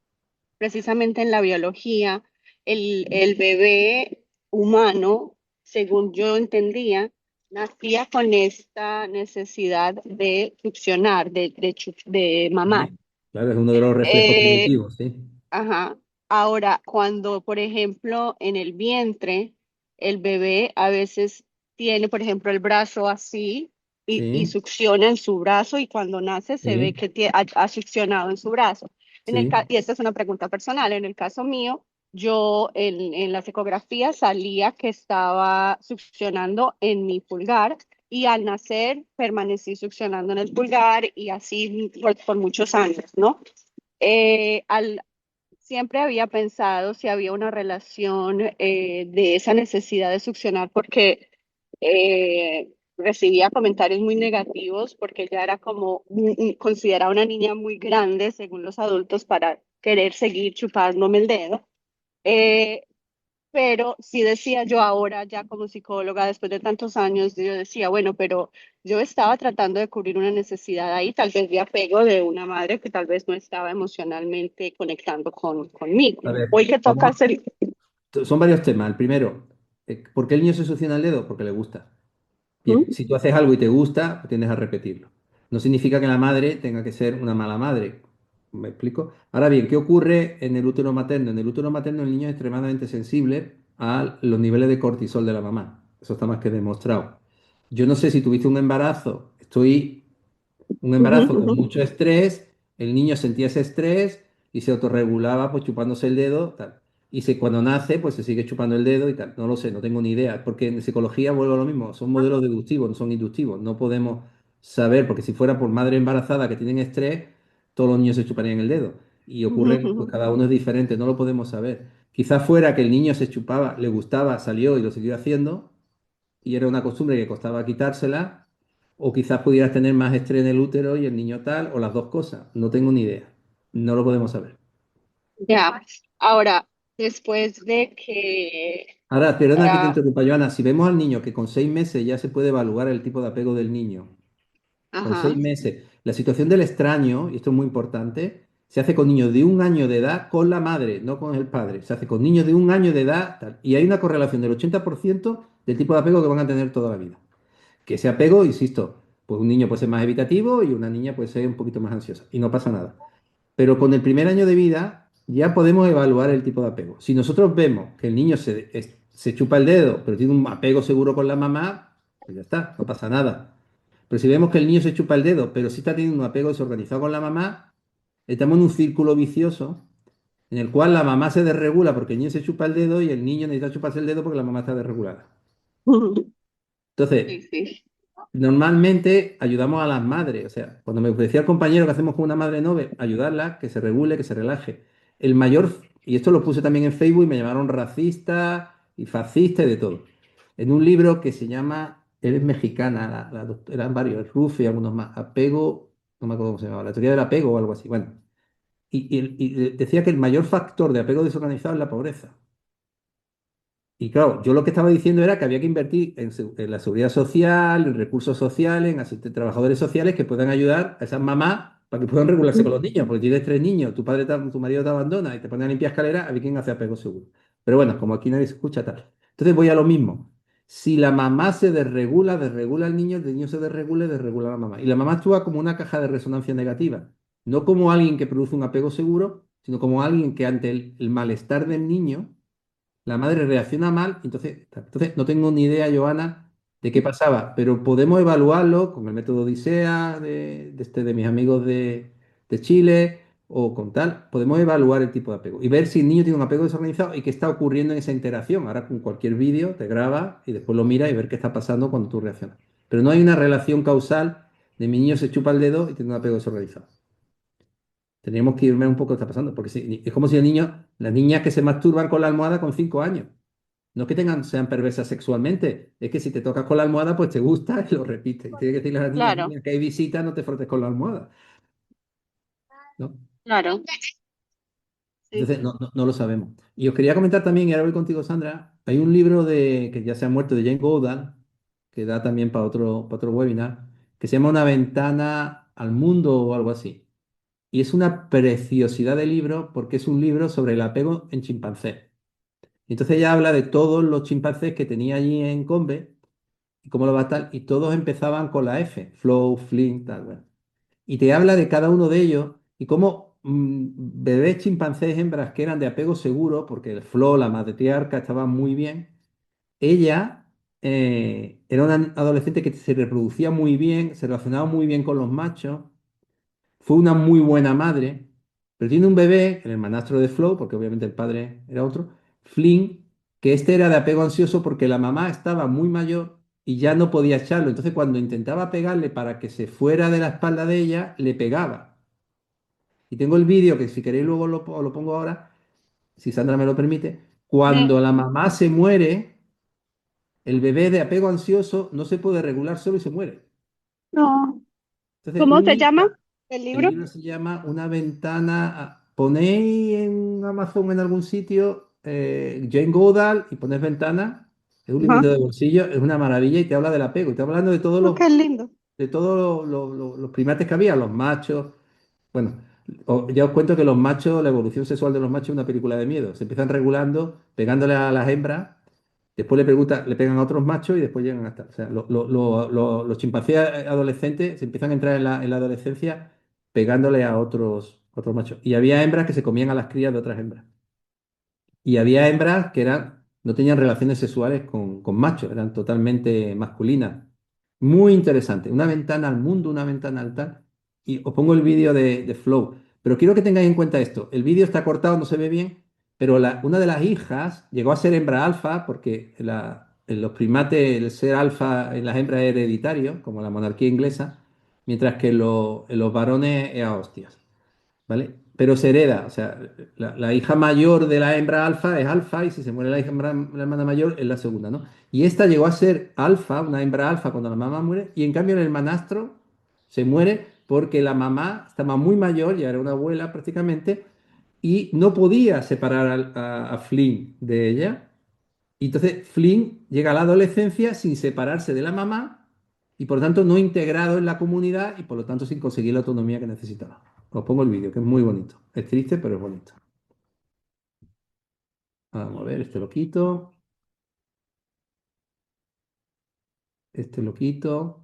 precisamente en la biología, el bebé humano, según yo entendía, nacía con esta necesidad de succionar, de mamar. Sí. Claro, es uno de los reflejos Eh, primitivos, sí. Ajá. Ahora, cuando, por ejemplo, en el vientre, el bebé a veces tiene, por ejemplo, el brazo así y Sí, succiona en su brazo y cuando nace se ve sí, que ha succionado en su brazo. sí. Y esta es una pregunta personal. En el caso mío, yo en las ecografías salía que estaba succionando en mi pulgar y al nacer permanecí succionando en el pulgar y así por muchos años, ¿no? Al Siempre había pensado si había una relación de esa necesidad de succionar porque recibía comentarios muy negativos porque ella era como considerada una niña muy grande según los adultos para querer seguir chupándome el dedo. Eh, pero sí decía yo ahora, ya como psicóloga, después de tantos años, yo decía, bueno, pero yo estaba tratando de cubrir una necesidad ahí, tal vez de apego de una madre que tal vez no estaba emocionalmente conectando conmigo. A ver, Hoy que toca vamos. hacer... Son varios temas. El primero, ¿por qué el niño se succiona el dedo? Porque le gusta. ¿Mm? Bien, si tú haces algo y te gusta, pues tiendes a repetirlo. No significa que la madre tenga que ser una mala madre. ¿Me explico? Ahora bien, ¿qué ocurre en el útero materno? En el útero materno el niño es extremadamente sensible a los niveles de cortisol de la mamá. Eso está más que demostrado. Yo no sé si tuviste un embarazo, un Ujú, embarazo con ujú. mucho estrés, el niño sentía ese estrés y se autorregulaba pues chupándose el dedo, tal. Y cuando nace, pues se sigue chupando el dedo y tal. No lo sé, no tengo ni idea. Porque en psicología vuelvo a lo mismo. Son modelos deductivos, no son inductivos. No podemos saber, porque si fuera por madre embarazada que tienen estrés, todos los niños se chuparían el dedo. Y ocurre, pues cada uno es diferente, no lo podemos saber. Quizás fuera que el niño se chupaba, le gustaba, salió y lo siguió haciendo, y era una costumbre que costaba quitársela. O quizás pudieras tener más estrés en el útero y el niño tal, o las dos cosas. No tengo ni idea. No lo podemos saber. Ya, ahora, después de que, Ahora, perdona que te ah, interrumpa, Joana. Si vemos al niño que con 6 meses ya se puede evaluar el tipo de apego del niño, con seis ajá, meses, la situación del extraño, y esto es muy importante, se hace con niños de 1 año de edad con la madre, no con el padre. Se hace con niños de 1 año de edad, tal. Y hay una correlación del 80% del tipo de apego que van a tener toda la vida. Que ese apego, insisto, pues un niño puede ser más evitativo y una niña puede ser un poquito más ansiosa. Y no pasa nada. Pero con el primer año de vida ya podemos evaluar el tipo de apego. Si nosotros vemos que el niño se chupa el dedo, pero tiene un apego seguro con la mamá, pues ya está, no pasa nada. Pero si vemos que el niño se chupa el dedo, pero sí está teniendo un apego desorganizado con la mamá, estamos en un círculo vicioso en el cual la mamá se desregula porque el niño se chupa el dedo y el niño necesita chuparse el dedo porque la mamá está desregulada. sí, Entonces, sí. normalmente ayudamos a las madres, o sea, cuando me decía el compañero que hacemos con una madre noble, ayudarla, que se regule, que se relaje. El mayor, y esto lo puse también en Facebook y me llamaron racista y fascista y de todo. En un libro que se llama, eres mexicana, eran varios, Ruff y algunos más, apego, no me acuerdo cómo se llamaba, la teoría del apego o algo así. Bueno, y decía que el mayor factor de apego desorganizado es la pobreza. Y claro, yo lo que estaba diciendo era que había que invertir en la seguridad social, en recursos sociales, en trabajadores sociales que puedan ayudar a esas mamás para que puedan regularse con los niños. Porque tienes 3 niños, tu marido te abandona y te pone a limpiar escaleras, a ver quién hace apego seguro. Pero bueno, como aquí nadie se escucha tal. Entonces voy a lo mismo. Si la mamá se desregula, desregula el niño se desregula y desregula a la mamá. Y la mamá actúa como una caja de resonancia negativa. No como alguien que produce un apego seguro, sino como alguien que ante el malestar del niño la madre reacciona mal, entonces no tengo ni idea, Joana, de qué pasaba, pero podemos evaluarlo con el método Odisea de mis amigos de Chile o con tal. Podemos evaluar el tipo de apego y ver si el niño tiene un apego desorganizado y qué está ocurriendo en esa interacción. Ahora con cualquier vídeo te graba y después lo mira y ver qué está pasando cuando tú reaccionas. Pero no hay una relación causal de mi niño se chupa el dedo y tiene un apego desorganizado. Tendríamos que irme un poco qué está pasando, porque es como si el niño, las niñas que se masturban con la almohada con 5 años. No es que sean perversas sexualmente, es que si te tocas con la almohada, pues te gusta y lo repites. Y tiene que decirle a las niñas, Claro, niñas, que hay visita, no te frotes con la almohada, ¿no? claro, sí. Entonces, no lo sabemos. Y os quería comentar también, y ahora voy contigo, Sandra, hay un libro que ya se ha muerto de Jane Goodall, que da también para otro webinar, que se llama Una ventana al mundo o algo así. Y es una preciosidad de libro porque es un libro sobre el apego en chimpancés. Y entonces ella habla de todos los chimpancés que tenía allí en Combe y cómo lo va tal, y todos empezaban con la F, Flow, Flynn, tal, bueno. Y te habla de cada uno de ellos y cómo bebés chimpancés hembras que eran de apego seguro, porque el Flow, la matriarca, estaba muy bien. Ella era una adolescente que se reproducía muy bien, se relacionaba muy bien con los machos, fue una muy buena madre, pero tiene un bebé, el hermanastro de Flo, porque obviamente el padre era otro, Flynn, que este era de apego ansioso porque la mamá estaba muy mayor y ya no podía echarlo. Entonces cuando intentaba pegarle para que se fuera de la espalda de ella, le pegaba. Y tengo el vídeo que si queréis luego lo pongo ahora, si Sandra me lo permite. Sí. Cuando la mamá se muere, el bebé de apego ansioso no se puede regular solo y se muere. No. Entonces, ¿Cómo un se niño. llama el El libro? libro se llama Una ventana. Ponéis en Amazon en algún sitio Jane Goodall y ponéis ventana. Es un Ajá. librito de bolsillo, es una maravilla y te habla del apego. Y te hablando de todos Oh, los, qué lindo. de todos los primates que había, los machos. Bueno, ya os cuento que los machos, la evolución sexual de los machos es una película de miedo. Se empiezan regulando, pegándole a las hembras, después le pegan a otros machos y después llegan hasta. O sea, los chimpancés adolescentes se empiezan a entrar en la adolescencia pegándole a otros machos. Y había hembras que se comían a las crías de otras hembras. Y había hembras que no tenían relaciones sexuales con machos, eran totalmente masculinas. Muy interesante. Una ventana al mundo, una ventana al tal. Y os pongo el vídeo de Flow. Pero quiero que tengáis en cuenta esto. El vídeo está cortado, no se ve bien, Pero una de las hijas llegó a ser hembra alfa porque en los primates el ser alfa en las hembras es hereditario, como la monarquía inglesa, mientras que en los varones es a hostias, ¿vale? Pero se hereda, o sea, la hija mayor de la hembra alfa y si se muere la hermana mayor es la segunda, ¿no? Y esta llegó a ser alfa, una hembra alfa cuando la mamá muere, y en cambio el hermanastro se muere porque la mamá estaba muy mayor, ya era una abuela prácticamente, y no podía separar a Flynn de ella. Y entonces Flynn llega a la adolescencia sin separarse de la mamá y por lo tanto no integrado en la comunidad y por lo tanto sin conseguir la autonomía que necesitaba. Os pongo el vídeo, que es muy bonito. Es triste, pero es bonito. Vamos a ver, este lo quito. Este lo quito.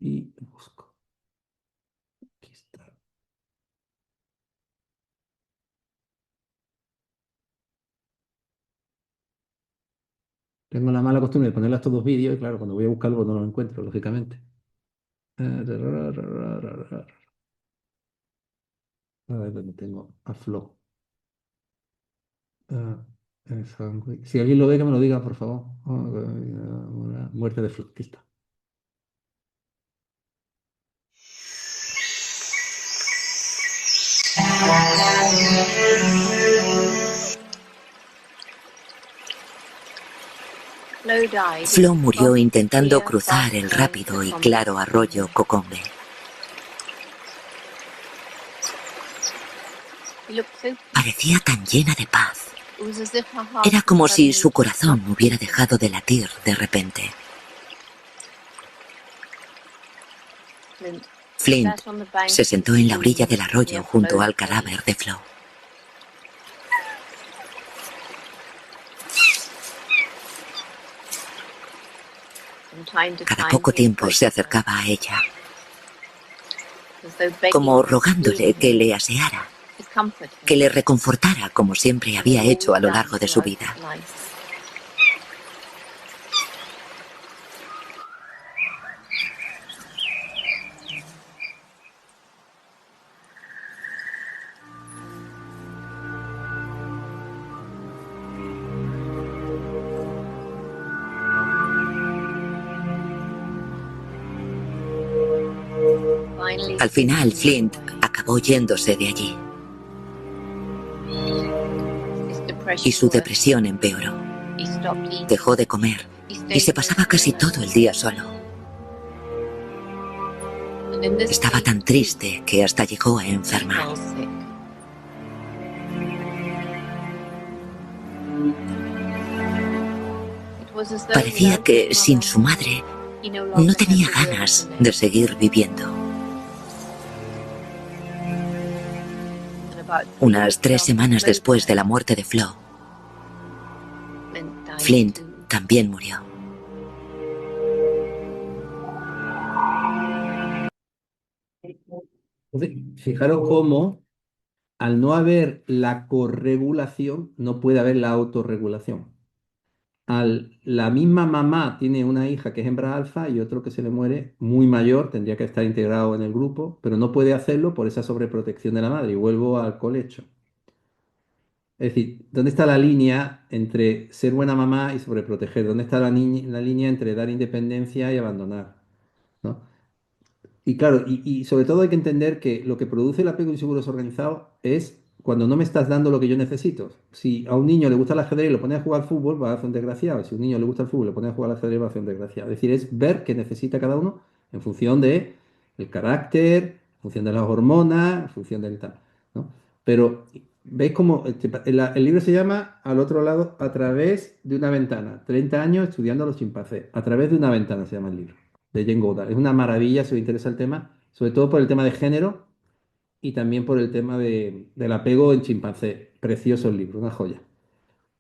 Y busco. Aquí está. Tengo la mala costumbre de ponerle estos dos vídeos y claro, cuando voy a buscarlo no lo encuentro, lógicamente. A ver dónde tengo a Flo. Ah, si alguien lo ve, que me lo diga, por favor. Muerte de Flo. Aquí está. Flo murió intentando cruzar el rápido y claro arroyo Cocombe. Parecía tan llena de paz. Era como si su corazón hubiera dejado de latir de repente. Flint se sentó en la orilla del arroyo junto al cadáver de Flo. Cada poco tiempo se acercaba a ella, como rogándole que le aseara, que le reconfortara como siempre había hecho a lo largo de su vida. Al final, Flint acabó yéndose de allí. Y su depresión empeoró. Dejó de comer y se pasaba casi todo el día solo. Estaba tan triste que hasta llegó a enfermar. Parecía que sin su madre no tenía ganas de seguir viviendo. Unas 3 semanas después de la muerte de Flo, Flint también murió. Entonces, fijaros cómo al no haber la corregulación, no puede haber la autorregulación. La misma mamá tiene una hija que es hembra alfa y otro que se le muere muy mayor, tendría que estar integrado en el grupo, pero no puede hacerlo por esa sobreprotección de la madre. Y vuelvo al colecho. Es decir, ¿dónde está la línea entre ser buena mamá y sobreproteger? ¿Dónde está la línea entre dar independencia y abandonar? ¿No? Y claro, y sobre todo hay que entender que lo que produce el apego inseguro desorganizado es cuando no me estás dando lo que yo necesito. Si a un niño le gusta el ajedrez y lo pones a jugar al fútbol, va a hacer un desgraciado. Si a un niño le gusta el fútbol y lo pones a jugar al ajedrez, va a hacer un desgraciado. Es decir, es ver qué necesita cada uno en función de el carácter, en función de las hormonas, en función del tal, ¿no? Pero veis cómo el libro se llama Al otro lado, a través de una ventana. 30 años estudiando a los chimpancés. A través de una ventana se llama el libro de Jane Goddard. Es una maravilla si os interesa el tema, sobre todo por el tema de género y también por el tema del apego en chimpancé. Precioso el libro, una joya.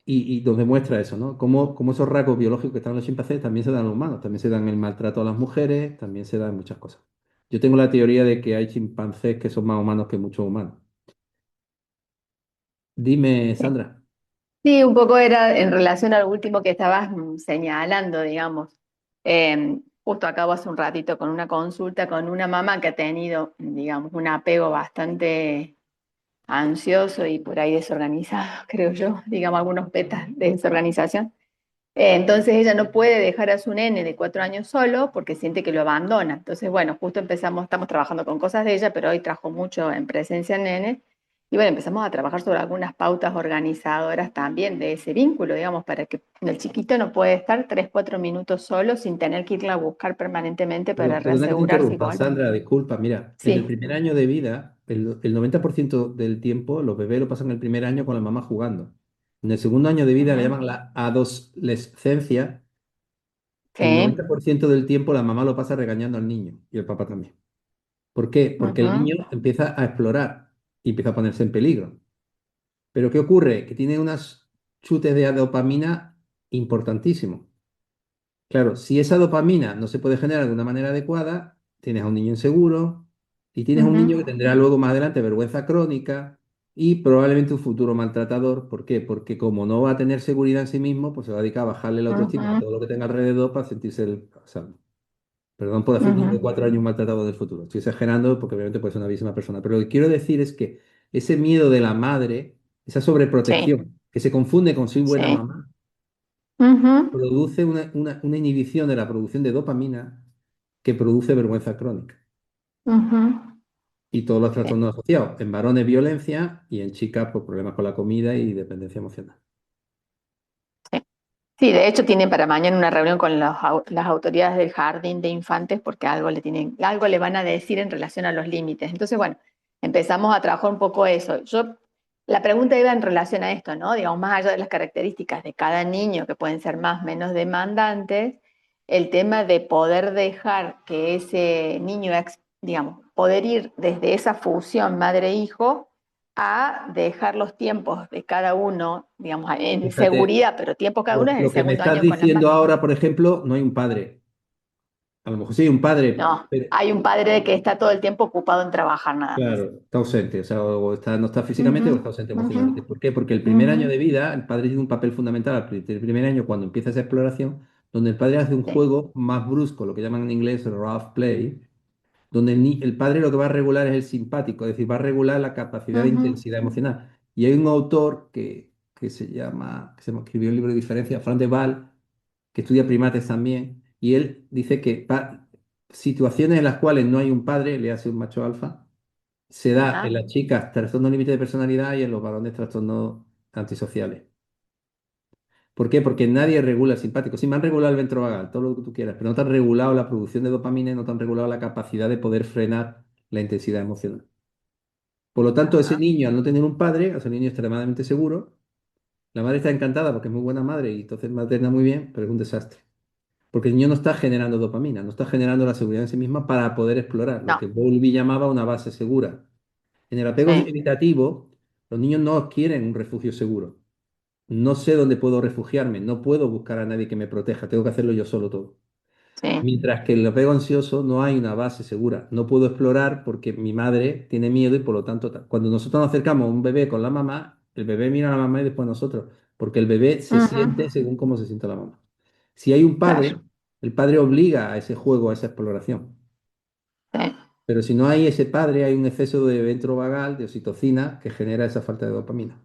Y nos demuestra eso, ¿no? Cómo esos rasgos biológicos que están en los chimpancés también se dan en los humanos, también se dan en el maltrato a las mujeres, también se dan en muchas cosas. Yo tengo la teoría de que hay chimpancés que son más humanos que muchos humanos. Dime, Sandra. Sí, un poco era en relación al último que estabas señalando, digamos. Justo acabo hace un ratito con una consulta con una mamá que ha tenido, digamos, un apego bastante ansioso y por ahí desorganizado, creo yo, digamos algunos betas de desorganización. Entonces ella no puede dejar a su nene de 4 años solo porque siente que lo abandona. Entonces, bueno, justo estamos trabajando con cosas de ella, pero hoy trajo mucho en presencia el nene. Y bueno, empezamos a trabajar sobre algunas pautas organizadoras también de ese vínculo, digamos, para que el chiquito no puede estar 3, 4 minutos solo sin tener que irla a buscar permanentemente para Perdona que te reasegurarse interrumpa, igual. Sandra, disculpa. Mira, en el Sí. primer año de vida, el 90% del tiempo los bebés lo pasan el primer año con la mamá jugando. En el segundo año de vida le Ujú. llaman la adolescencia. El Sí. 90% del tiempo la mamá lo pasa regañando al niño y el papá también. ¿Por qué? Porque el Ujú. niño empieza a explorar y empieza a ponerse en peligro. Pero ¿qué ocurre? Que tiene unas chutes de dopamina importantísimos. Claro, si esa dopamina no se puede generar de una manera adecuada, tienes a un niño inseguro y tienes a un niño que Ujú. tendrá luego más adelante vergüenza crónica y probablemente un futuro maltratador. ¿Por qué? Porque como no va a tener seguridad en sí mismo, pues se va a dedicar a bajarle la autoestima a Ujú. todo lo que tenga alrededor para sentirse salvo. Perdón por decir niño de Ujú. 4 años maltratado del futuro. Estoy exagerando porque obviamente puede ser una bellísima persona. Pero lo que quiero decir es que ese miedo de la madre, esa Sí, sobreprotección, que se confunde con soy buena sí. mamá, Ujú. produce una inhibición de la producción de dopamina que produce vergüenza crónica. Ujú. Y todos los Sí. trastornos asociados. En varones, violencia y en chicas, pues, problemas con la comida y dependencia emocional. Sí. Sí, de hecho tienen para mañana una reunión con las autoridades del jardín de infantes porque algo le van a decir en relación a los límites. Entonces, bueno, empezamos a trabajar un poco eso. La pregunta iba en relación a esto, ¿no? Digamos, más allá de las características de cada niño que pueden ser más o menos demandantes, el tema de poder dejar que ese niño, digamos, poder ir desde esa fusión madre-hijo a dejar los tiempos de cada uno, digamos, en Fíjate, seguridad, pero tiempo cada uno es el lo que me segundo estás año con la diciendo madre. ahora, por ejemplo, no hay un padre. A lo mejor sí hay un padre, No, pero hay un padre que está todo el tiempo ocupado en trabajar nada más. claro, está ausente, o sea, no está físicamente Ujú. o está ausente Ujú. emocionalmente. ¿Por qué? Porque el primer Ujú. año de vida, el padre tiene un papel fundamental el primer año cuando empieza esa exploración, donde el padre hace un Sí. juego más brusco, lo que llaman en inglés rough play, donde el padre lo que va a regular es el simpático, es decir, va a regular la capacidad de Ujú. intensidad emocional. Y hay un autor que escribió un libro de diferencia, Frank de Waal, que estudia primates también, y él dice que situaciones en las cuales no hay un padre, le hace un macho alfa, se da en Ajá. las chicas trastornos límite de personalidad y en los varones trastornos antisociales. ¿Por qué? Porque nadie regula el simpático. Sí, me han regulado el ventrovagal, todo lo que tú quieras, pero no te han regulado la producción de dopamina y no te han regulado la capacidad de poder frenar la intensidad emocional. Por lo tanto, ese Ajá. niño, al no tener un padre, es un niño extremadamente seguro, la madre está encantada porque es muy buena madre y entonces materna muy bien, pero es un desastre. Porque el niño no está generando dopamina, no está generando la seguridad en sí misma para poder explorar, lo No, que Bowlby llamaba una base segura. En el apego sí. evitativo, los niños no quieren un refugio seguro. No sé dónde puedo refugiarme, no puedo buscar a nadie que me proteja, tengo que hacerlo yo solo todo. Sí. Mientras que en el apego ansioso no hay una base segura. No puedo explorar porque mi madre tiene miedo y por lo tanto, cuando nosotros nos acercamos a un bebé con la mamá, el bebé mira a la mamá y después a nosotros, porque el bebé se siente Ujú. según cómo se siente la mamá. Si hay un padre, Claro. el padre obliga a ese juego, a esa exploración. Sí. Pero si no hay ese padre, hay un exceso de ventrovagal, de oxitocina, que genera esa falta de dopamina.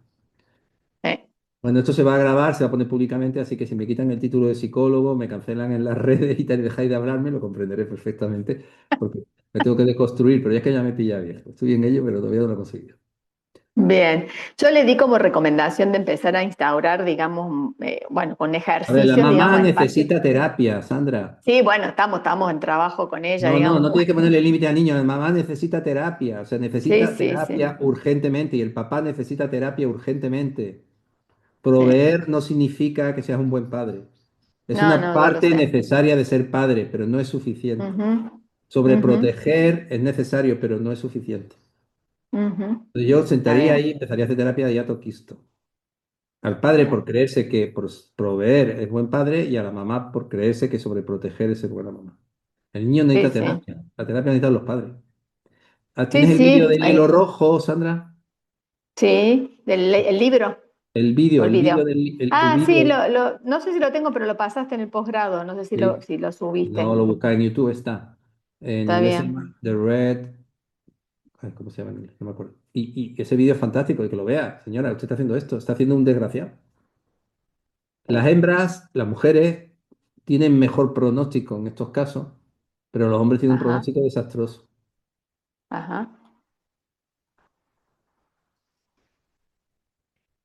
Sí. Bueno, esto se va a grabar, se va a poner públicamente, así que si me quitan el título de psicólogo, me cancelan en las redes y tal, y dejáis de hablarme, lo comprenderé perfectamente, porque me tengo que deconstruir, pero ya es que ya me pilla viejo. Estoy en ello, pero todavía no lo he conseguido. Bien, yo le di como recomendación de empezar a instaurar, digamos, bueno, con A ver, la ejercicios, mamá digamos, espacios. necesita terapia, Sandra. Sí, bueno, estamos en trabajo con ella, No, no, digamos. no tienes que ponerle límite al niño. La mamá necesita terapia, o sea, Sí, necesita sí, sí, terapia urgentemente y el papá necesita terapia urgentemente. sí. Proveer no significa que seas un buen padre. Es No, una no, yo lo parte sé. necesaria de ser padre, pero no es suficiente. Ujú. Ujú. Sobreproteger es necesario, pero no es suficiente. Ujú. Entonces, yo Está sentaría ahí, bien. empezaría a hacer terapia de hiato quisto. Al padre por Bien. creerse que proveer es buen padre y a la mamá por creerse que sobreproteger es ser buena mamá. El niño Sí, necesita sí. terapia. La terapia necesita los padres. Ah, Sí, ¿tienes el vídeo sí. del hilo rojo, Sandra? Sí, el libro o el El vídeo video. el Ah, sí, vídeo, no sé si lo tengo, pero lo pasaste en el posgrado. No sé sí. si lo No subiste. lo busca en YouTube, está. En Está inglés se bien. llama The Red. Ay, ¿cómo se llama en inglés? No me acuerdo. Y ese vídeo es fantástico, y que lo vea. Señora, usted está haciendo esto, está haciendo un desgraciado. Las Sí. hembras, las mujeres, tienen mejor pronóstico en estos casos, pero los hombres tienen un Ajá, pronóstico desastroso. ajá.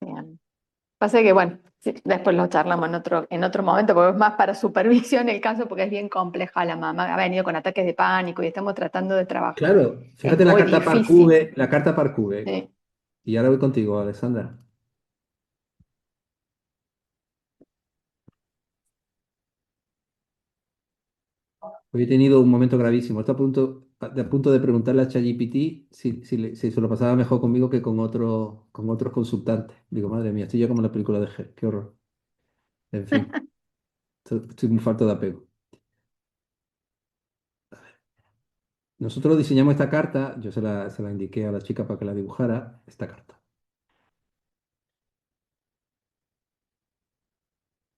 Bien. Pasa que, bueno, sí, después lo charlamos en otro momento, porque es más para supervisión el caso, porque es bien compleja la mamá. Ha venido con ataques de pánico y estamos tratando de trabajar. Claro, Es fíjate muy difícil. La carta Parcube. Sí. Y ahora voy contigo, Alexandra. Hoy he tenido un momento gravísimo. Estoy a punto de preguntarle a ChatGPT si se lo pasaba mejor conmigo que con otros consultantes. Digo, madre mía, estoy yo como en la película de Her. Qué horror. En fin, estoy muy falto de apego. Nosotros diseñamos esta carta, yo se la indiqué a la chica para que la dibujara, esta carta.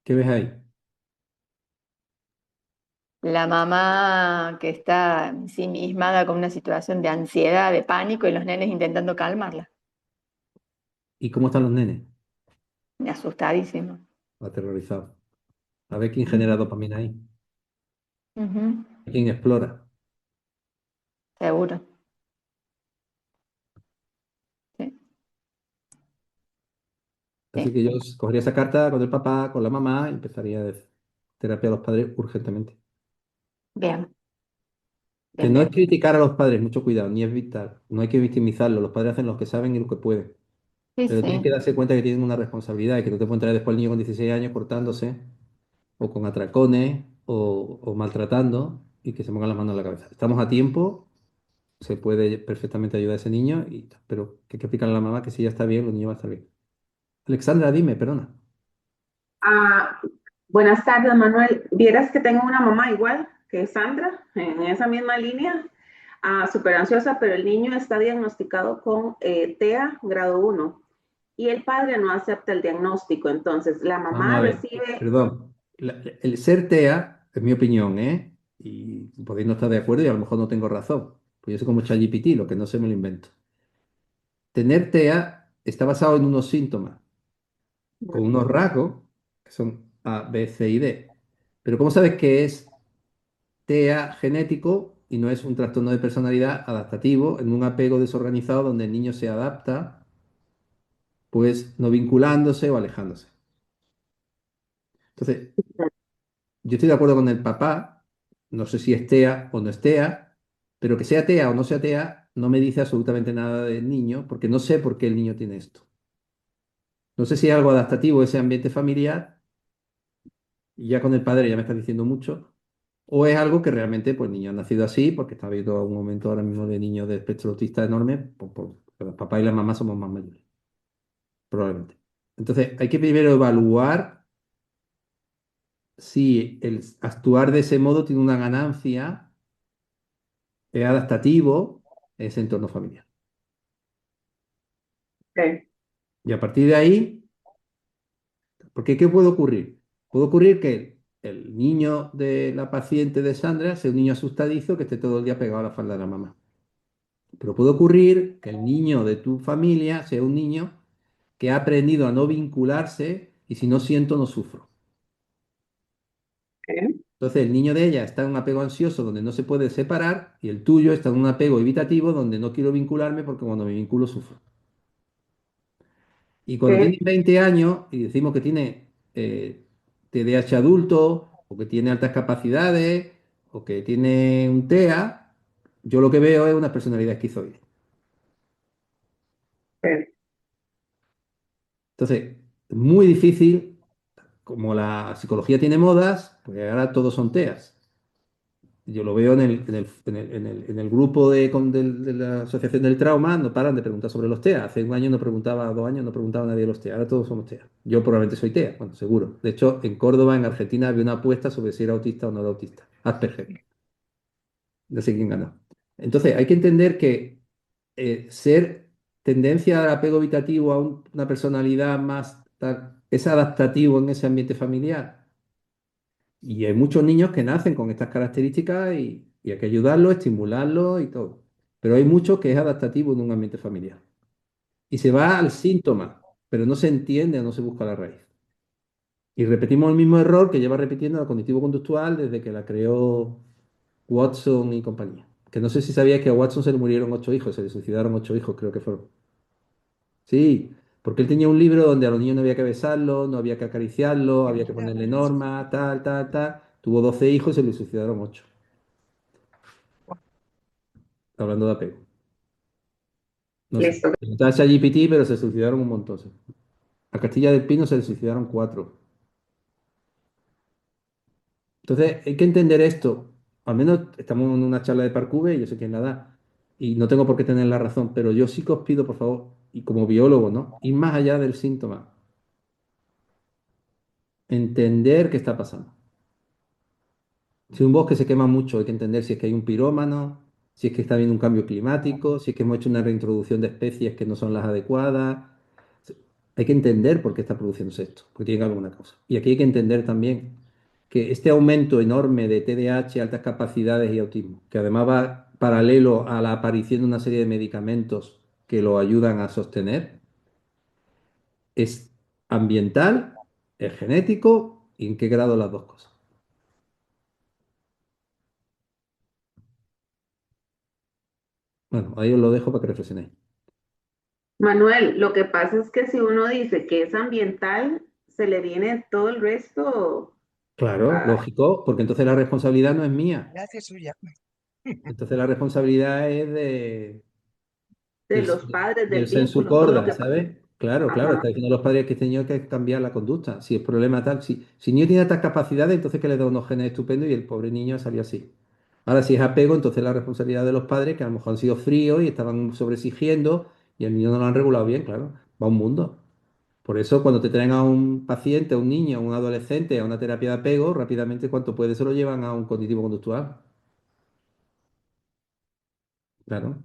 ¿Qué ves ahí? La mamá que está ensimismada con una situación de ansiedad, de pánico, y los nenes intentando calmarla. ¿Y cómo están los nenes? Asustadísimo. Aterrorizados. A ver quién genera Ujú, dopamina ahí. ujú, ¿Quién explora? seguro. Sí, Así sí. que yo cogería esa carta con el papá, con la mamá y empezaría a decir terapia a los padres urgentemente. Bien, Que bien, no es bien. criticar a los padres, mucho cuidado, ni es vital. No hay que victimizarlos. Los padres hacen lo que saben y lo que pueden. Sí, Pero tienen que sí. darse cuenta que tienen una responsabilidad y que no te pueden traer después el niño con 16 años cortándose o con atracones o maltratando y que se pongan las manos en la cabeza. Estamos a tiempo, se puede perfectamente ayudar a ese niño, pero que hay que explicarle a la mamá que si ya está bien, el niño va a estar bien. Alexandra, dime, perdona. Ah, buenas tardes, Manuel. Vieras que tengo una mamá igual que Sandra, en esa misma línea, súper ansiosa, pero el niño está diagnosticado con TEA grado 1 y el padre no acepta el diagnóstico. Entonces, la Vamos mamá a ver, recibe, perdón. El ser TEA es mi opinión, ¿eh? Y podéis no estar de acuerdo y a lo mejor no tengo razón. Pues yo soy como ChatGPT, lo que no sé me lo invento. Tener TEA está basado en unos síntomas, con unos rasgos, que son A, B, C y D. Pero ¿cómo sabes que es TEA genético y no es un trastorno de personalidad adaptativo en un apego desorganizado donde el niño se adapta, pues no vinculándose o alejándose? Entonces, yo estoy de acuerdo con el papá, no sé si es TEA o no es TEA, pero que sea TEA o no sea TEA no me dice absolutamente nada del niño, porque no sé por qué el niño tiene esto. No sé si es algo adaptativo ese ambiente familiar, y ya con el padre ya me está diciendo mucho, o es algo que realmente pues el niño ha nacido así, porque está habiendo un momento ahora mismo de niños de espectro autista enorme, porque los papás y las mamás somos más mayores, probablemente. Entonces, hay que primero evaluar si el actuar de ese modo tiene una ganancia, es adaptativo en ese entorno familiar. ok, Y a partir de ahí, porque ¿qué puede ocurrir? Puede ocurrir que el niño de la paciente de Sandra sea un niño asustadizo que esté todo el día pegado a la falda de la mamá. Pero puede ocurrir que el niño de tu familia sea un niño que ha aprendido a no vincularse y si no siento, no sufro. ok, Entonces el niño de ella está en un apego ansioso donde no se puede separar y el tuyo está en un apego evitativo donde no quiero vincularme porque cuando me vinculo sufro. Y cuando tiene ok, 20 años y decimos que tiene TDAH adulto o que tiene altas capacidades o que tiene un TEA, yo lo que veo es una personalidad esquizoide. ok. Entonces, es muy difícil, como la psicología tiene modas, pues ahora todos son TEAs. Yo lo veo en el grupo de la Asociación del Trauma, no paran de preguntar sobre los TEA. Hace un año no preguntaba, 2 años no preguntaba nadie de los TEA, ahora todos somos TEA. Yo probablemente soy TEA, bueno, seguro. De hecho, en Córdoba, en Argentina, había una apuesta sobre si era autista o no era autista. Asperger. No sé quién ganó. Entonces, hay que entender que ser tendencia al apego evitativo a una personalidad más es adaptativo en ese ambiente familiar. Y hay muchos niños que nacen con estas características y hay que ayudarlos, estimularlos y todo. pero hay mucho que es adaptativo en un ambiente familiar. Y se va al síntoma, pero no se entiende o no se busca la raíz. Y repetimos el mismo error que lleva repitiendo la cognitivo-conductual desde que la creó Watson y compañía. Que no sé si sabías que a Watson se le murieron 8 hijos, se le suicidaron 8 hijos, creo que fueron. Sí, porque él tenía un libro donde a los niños no había que besarlos, no había que acariciarlos, había que ponerle normas, tal, tal, tal. Tuvo 12 hijos y se le suicidaron 8. Hablando de apego. No sé. Listo. Está ChatGPT, pero se suicidaron un montón. Sí. A Castilla del Pino se le suicidaron 4. Entonces, hay que entender esto. Al menos estamos en una charla de Parcube, y yo sé quién la da, y no tengo por qué tener la razón, pero yo sí que os pido, por favor, y como biólogo, ¿no? Ir más allá del síntoma. Entender qué está pasando. Si un bosque se quema mucho, hay que entender si es que hay un pirómano, si es que está habiendo un cambio climático, si es que hemos hecho una reintroducción de especies que no son las adecuadas. Hay que entender por qué está produciéndose esto, porque tiene que haber alguna causa. Y aquí hay que entender también que este aumento enorme de TDAH, altas capacidades y autismo, que además va paralelo a la aparición de una serie de medicamentos que lo ayudan a sostener, es ambiental, es genético y en qué grado las dos cosas. Bueno, ahí os lo dejo para que reflexionéis. Manuel, lo que pasa es que si uno dice que es ambiental, se le viene todo el resto Claro, lógico, porque entonces la responsabilidad no es mía. La hace suya. Entonces la responsabilidad es de, de del, los padres, del del sensu vínculo, todo lo corda, que pasa. ¿sabes? Claro, claro, Ajá. está diciendo los padres que este niño hay que cambiar la conducta. Si el problema tal, si el niño tiene estas capacidades, entonces que le da unos genes estupendos y el pobre niño salió así. Ahora, si es apego, entonces la responsabilidad de los padres, que a lo mejor han sido fríos y estaban sobreexigiendo y el niño no lo han regulado bien, claro, va a un mundo. Por eso, cuando te traen a un paciente, a un niño, a un adolescente, a una terapia de apego, rápidamente, cuanto puede, se lo llevan a un cognitivo conductual. Claro.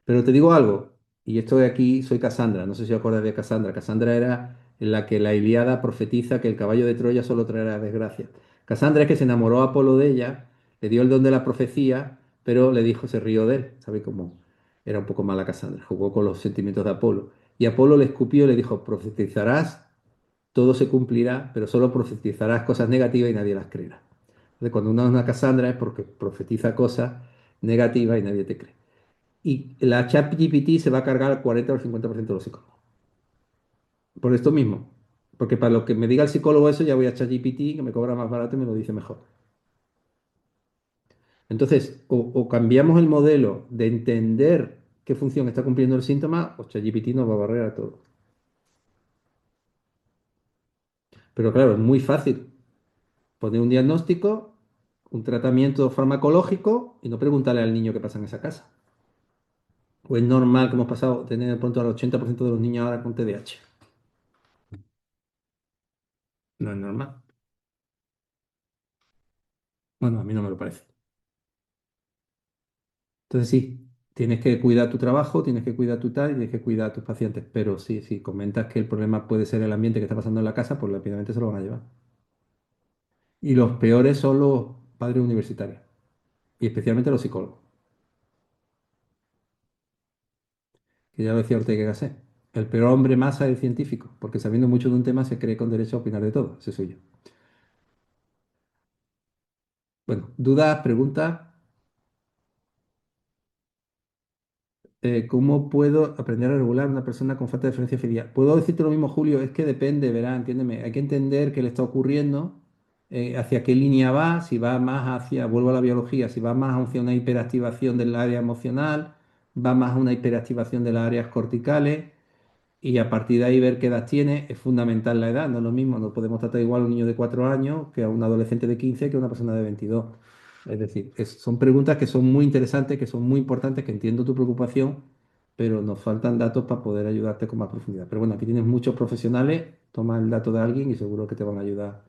Pero te digo algo, y esto de aquí, soy Casandra, no sé si os acordáis de Casandra. Casandra era en la que la Ilíada profetiza que el caballo de Troya solo traerá desgracia. Casandra es que se enamoró a Apolo de ella, le dio el don de la profecía, pero le dijo, se rió de él. ¿Sabéis cómo? Era un poco mala Casandra, jugó con los sentimientos de Apolo. Y Apolo le escupió y le dijo, profetizarás, todo se cumplirá, pero solo profetizarás cosas negativas y nadie las creerá. Entonces, cuando uno es una Casandra es porque profetiza cosas negativas y nadie te cree. Y la ChatGPT se va a cargar al 40 o al 50% de los psicólogos. Por esto mismo. Porque para lo que me diga el psicólogo eso, ya voy a ChatGPT, que me cobra más barato y me lo dice mejor. Entonces, o cambiamos el modelo de entender qué función está cumpliendo el síntoma, o ChatGPT nos va a barrer a todo. Pero claro, es muy fácil poner un diagnóstico, un tratamiento farmacológico y no preguntarle al niño qué pasa en esa casa. O es normal que hemos pasado a tener de pronto al 80% de los niños ahora con TDAH. No es normal. Bueno, a mí no me lo parece. Entonces sí, tienes que cuidar tu trabajo, tienes que cuidar tu tal y tienes que cuidar a tus pacientes. Pero sí, si comentas que el problema puede ser el ambiente que está pasando en la casa, pues rápidamente se lo van a llevar. Y los peores son los padres universitarios y especialmente los psicólogos, que ya lo decía Ortega y Gasset. El peor hombre masa es el científico, porque sabiendo mucho de un tema se cree con derecho a opinar de todo. Ese soy yo. Bueno, dudas, preguntas. ¿Cómo puedo aprender a regular a una persona con falta de diferencia filial? Puedo decirte lo mismo, Julio, es que depende, verá, entiéndeme. Hay que entender qué le está ocurriendo, hacia qué línea va, si va más hacia, vuelvo a la biología, si va más hacia una hiperactivación del área emocional, va más a una hiperactivación de las áreas corticales, y a partir de ahí ver qué edad tiene. Es fundamental la edad, no es lo mismo, no podemos tratar igual a un niño de 4 años que a un adolescente de 15 que a una persona de 22. Es decir, son preguntas que son muy interesantes, que son muy importantes, que entiendo tu preocupación, pero nos faltan datos para poder ayudarte con más profundidad. Pero bueno, aquí tienes muchos profesionales, toma el dato de alguien y seguro que te van a ayudar,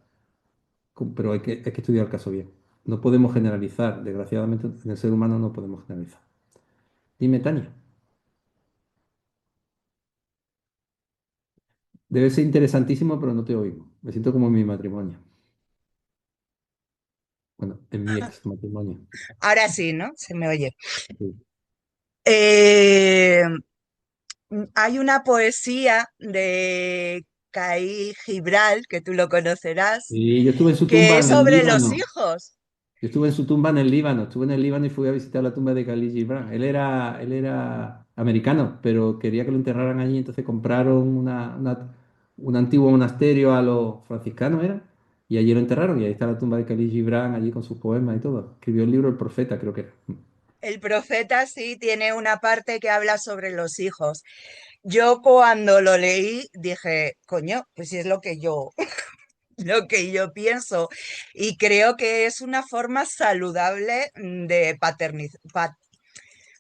pero hay que estudiar el caso bien. No podemos generalizar, desgraciadamente en el ser humano no podemos generalizar. Dime, Tania. Debe ser interesantísimo, pero no te oigo. Me siento como en mi matrimonio. Bueno, en mi ex matrimonio. Ahora sí, ¿no? Se me oye. Sí. Eh, Hay una poesía de Caí Gibral, que tú lo conocerás, Y yo estuve en su que tumba es en el sobre los Líbano. hijos. Yo estuve en su tumba en el Líbano. Estuve en el Líbano y fui a visitar la tumba de Khalil Gibran. Él era americano, pero quería que lo enterraran allí. Entonces compraron un antiguo monasterio a los franciscanos, ¿era? Y allí lo enterraron. Y ahí está la tumba de Khalil Gibran, allí con sus poemas y todo. Escribió el libro El Profeta, creo que era. El profeta sí tiene una parte que habla sobre los hijos. Yo cuando lo leí dije, coño, pues sí es lo que yo, lo que yo pienso. Y creo que es una forma saludable de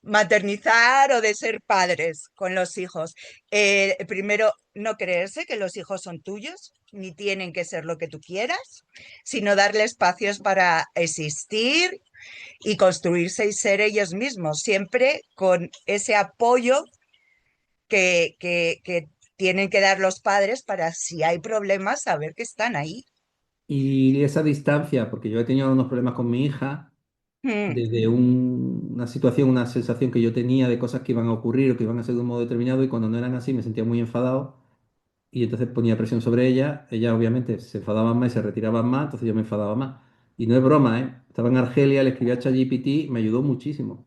maternizar o de ser padres con los hijos. Primero, no creerse que los hijos son tuyos, ni tienen que ser lo que tú quieras, sino darle espacios para existir y construirse y ser ellos mismos, siempre con ese apoyo que tienen que dar los padres para si hay problemas, saber que están ahí. Y esa distancia, porque yo he tenido unos problemas con mi hija, Mm, desde una situación, una sensación que yo tenía de cosas que iban a ocurrir o que iban a ser de un modo determinado y cuando no eran así me sentía muy enfadado y entonces ponía presión sobre ella. Ella obviamente se enfadaba más y se retiraba más, entonces yo me enfadaba más. Y no es broma, ¿eh? Estaba en Argelia, le escribí a ChatGPT, me ayudó muchísimo.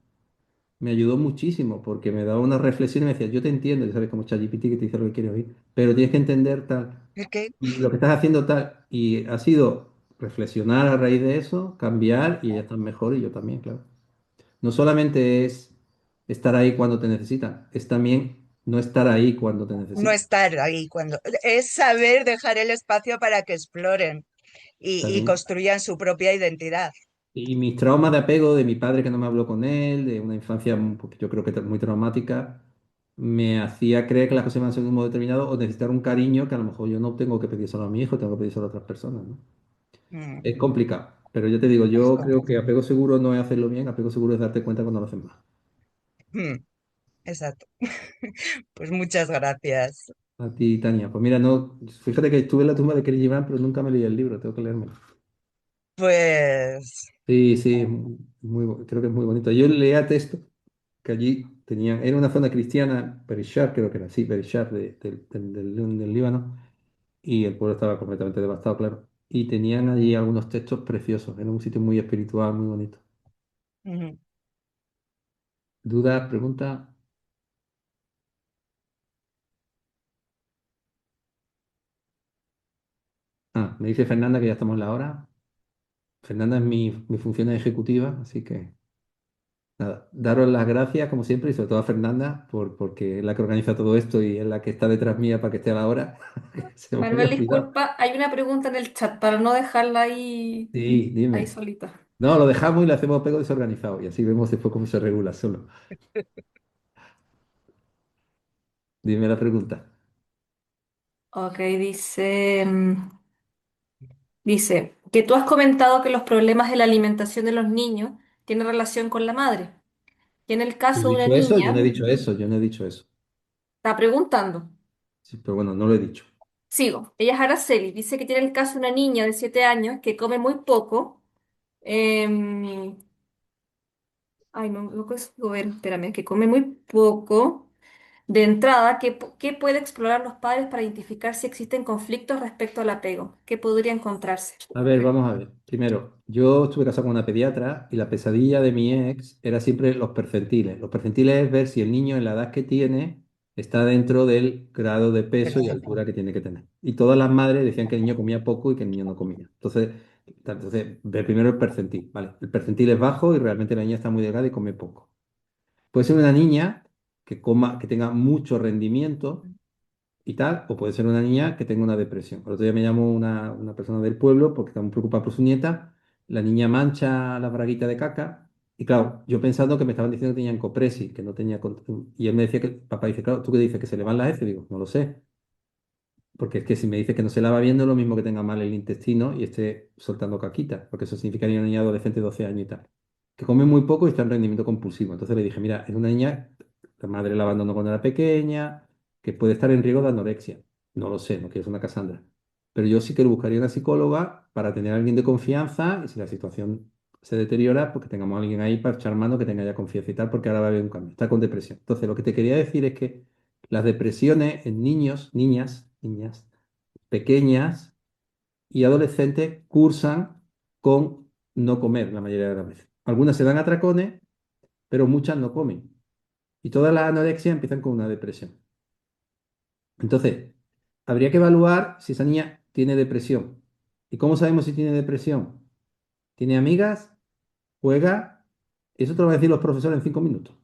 Me ayudó muchísimo porque me daba una reflexión y me decía, yo te entiendo, ya sabes como ChatGPT que te dice lo que quiere oír, pero tienes que entender tal. es que Y lo que estás haciendo tal. Y ha sido reflexionar a raíz de eso, cambiar y ella está mejor y yo también, claro. No solamente es estar ahí cuando te necesitan, es también no estar ahí cuando te no necesitan. estar ahí cuando es saber dejar el espacio para que exploren y También. construyan su propia identidad. Y mis traumas de apego de mi padre que no me habló con él, de una infancia yo creo que muy traumática, me hacía creer que las cosas iban a ser de un modo determinado o necesitar un cariño que a lo mejor yo no tengo que pedir solo a mi hijo, tengo que pedir solo a otras personas, ¿no? Mm, Es complicado, pero yo te digo, es yo creo que complicado. apego seguro no es hacerlo bien, apego seguro es darte cuenta cuando lo haces mal. Mm, exacto. Pues muchas gracias. A ti, Tania. Pues mira, no, fíjate que estuve en la tumba de Kelly Gibran, pero nunca me leí el libro, tengo que leérmelo. Pues Sí, sí, creo que es muy bonito. Yo leía texto que allí tenían, era una zona cristiana, Perishar, creo que era así, Perishar del Líbano, y el pueblo estaba completamente devastado, claro. Y tenían allí algunos textos preciosos, era un sitio muy espiritual, muy bonito. ujú. ¿Dudas, preguntas? Ah, me dice Fernanda que ya estamos en la hora. Fernanda es mi función ejecutiva, así que nada, daros las gracias como siempre y sobre todo a Fernanda porque es la que organiza todo esto y es la que está detrás mía para que esté a la hora. Se me había Manuel, olvidado. disculpa, hay una pregunta en el chat para no dejarla ahí, Sí, ahí dime. solita. No, lo dejamos y le hacemos pego desorganizado y así vemos después cómo se regula solo. Dime la pregunta. Ok, dice que tú has comentado que los problemas de la alimentación de los niños tienen relación con la madre. Y en el ¿Yo he caso de una dicho eso? Yo no he niña, dicho eso, yo no he dicho eso. está preguntando. Sí, pero bueno, no lo he dicho. Sigo. Ella es Araceli. Dice que tiene el caso de una niña de 7 años que come muy poco. em, Ay, no consigo ver, espérame, que come muy poco. De entrada, ¿qué puede explorar los padres para identificar si existen conflictos respecto al apego? ¿Qué podría encontrarse? A ver, vamos a ver. Primero, yo estuve casado con una pediatra y la pesadilla de mi ex era siempre los percentiles. Los percentiles es ver si el niño en la edad que tiene está dentro del grado de peso y Perfecto. altura que tiene que tener. Y todas las madres decían que el niño comía poco y que el niño no comía. Entonces ver primero el percentil, ¿vale? El percentil es bajo y realmente la niña está muy delgada y come poco. Puede ser una niña que tenga mucho rendimiento y tal, o puede ser una niña que tenga una depresión. El otro día me llamó una persona del pueblo porque está muy preocupada por su nieta, la niña mancha la braguita de caca, y claro, yo pensando que me estaban diciendo que tenían copresi, que no tenía... Y él me decía que, papá dice, claro, ¿tú qué dices? ¿Que se le van las heces? Digo, no lo sé, porque es que si me dice que no se lava bien, no es lo mismo que tenga mal el intestino y esté soltando caquita, porque eso significaría una niña adolescente de 12 años y tal, que come muy poco y está en rendimiento compulsivo. Entonces le dije, mira, es una niña, la madre la abandonó cuando era pequeña, que puede estar en riesgo de anorexia. No lo sé, no quiero ser una Casandra. pero yo sí que buscaría una psicóloga para tener a alguien de confianza y si la situación se deteriora, pues que tengamos a alguien ahí para echar mano que tenga ya confianza y tal, porque ahora va a haber un cambio. Está con depresión. Entonces, lo que te quería decir es que las depresiones en niños, niñas pequeñas y adolescentes cursan con no comer la mayoría de las veces. Algunas se dan atracones, pero muchas no comen. Y todas las anorexias empiezan con una depresión. Entonces, habría que evaluar si esa niña tiene depresión. ¿Y cómo sabemos si tiene depresión? ¿Tiene amigas? ¿Juega? Eso te lo van a decir los profesores en 5 minutos.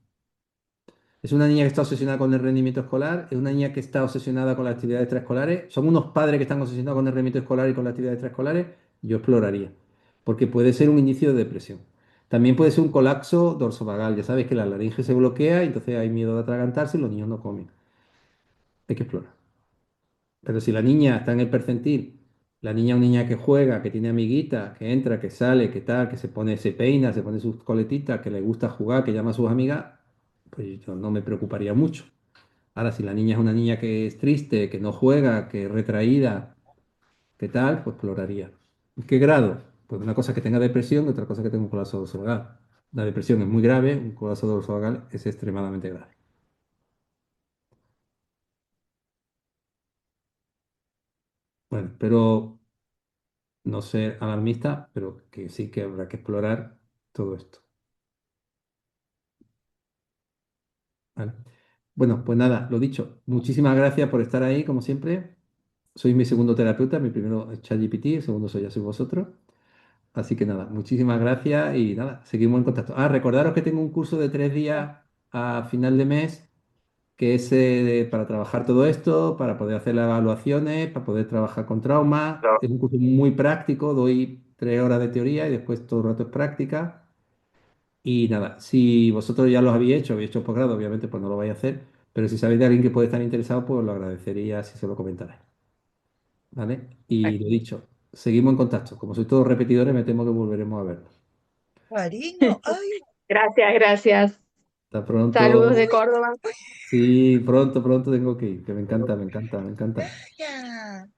Es una niña que está obsesionada con el rendimiento escolar, es una niña que está obsesionada con las actividades extraescolares. Son unos padres que están obsesionados con el rendimiento escolar y con las actividades extraescolares. Yo exploraría, porque puede ser un inicio de depresión. También puede ser un colapso dorsovagal. Ya sabes que la laringe se bloquea y entonces hay miedo de atragantarse y los niños no comen. Hay que explorar. Pero si la niña está en el percentil, la niña es una niña que juega, que tiene amiguitas, que entra, que sale, que tal, que se pone, se peina, se pone sus coletitas, que le gusta jugar, que llama a sus amigas, pues yo no me preocuparía mucho. Ahora, si la niña es una niña que es triste, que no juega, que es retraída, que tal, pues exploraría. ¿En qué grado? Pues una cosa que tenga depresión y otra cosa que tenga un colapso dorsovagal. La depresión es muy grave, un colapso dorsovagal es extremadamente grave. Bueno, pero no ser alarmista, pero que sí que habrá que explorar todo esto. ¿Vale? Bueno, pues nada, lo dicho, muchísimas gracias por estar ahí, como siempre. Sois mi segundo terapeuta, mi primero es ChatGPT, el segundo ya sois vosotros. Así que nada, muchísimas gracias y nada, seguimos en contacto. Ah, recordaros que tengo un curso de 3 días a final de mes, que es para trabajar todo esto, para poder hacer las evaluaciones, para poder trabajar con trauma. Es un curso muy práctico, doy 3 horas de teoría y después todo el rato es práctica. Y nada, si vosotros ya los habéis hecho posgrado, obviamente pues no lo vais a hacer, pero si sabéis de alguien que puede estar interesado, pues lo agradecería si se lo comentarais. ¿Vale? Y lo dicho, seguimos en contacto. Como sois todos repetidores, me temo que volveremos a vernos. Cariño, ay, Gracias, gracias. Hasta pronto. Saludos de Córdoba. Sí, pronto, pronto tengo que ir, que me encanta, me encanta, me encanta. ya.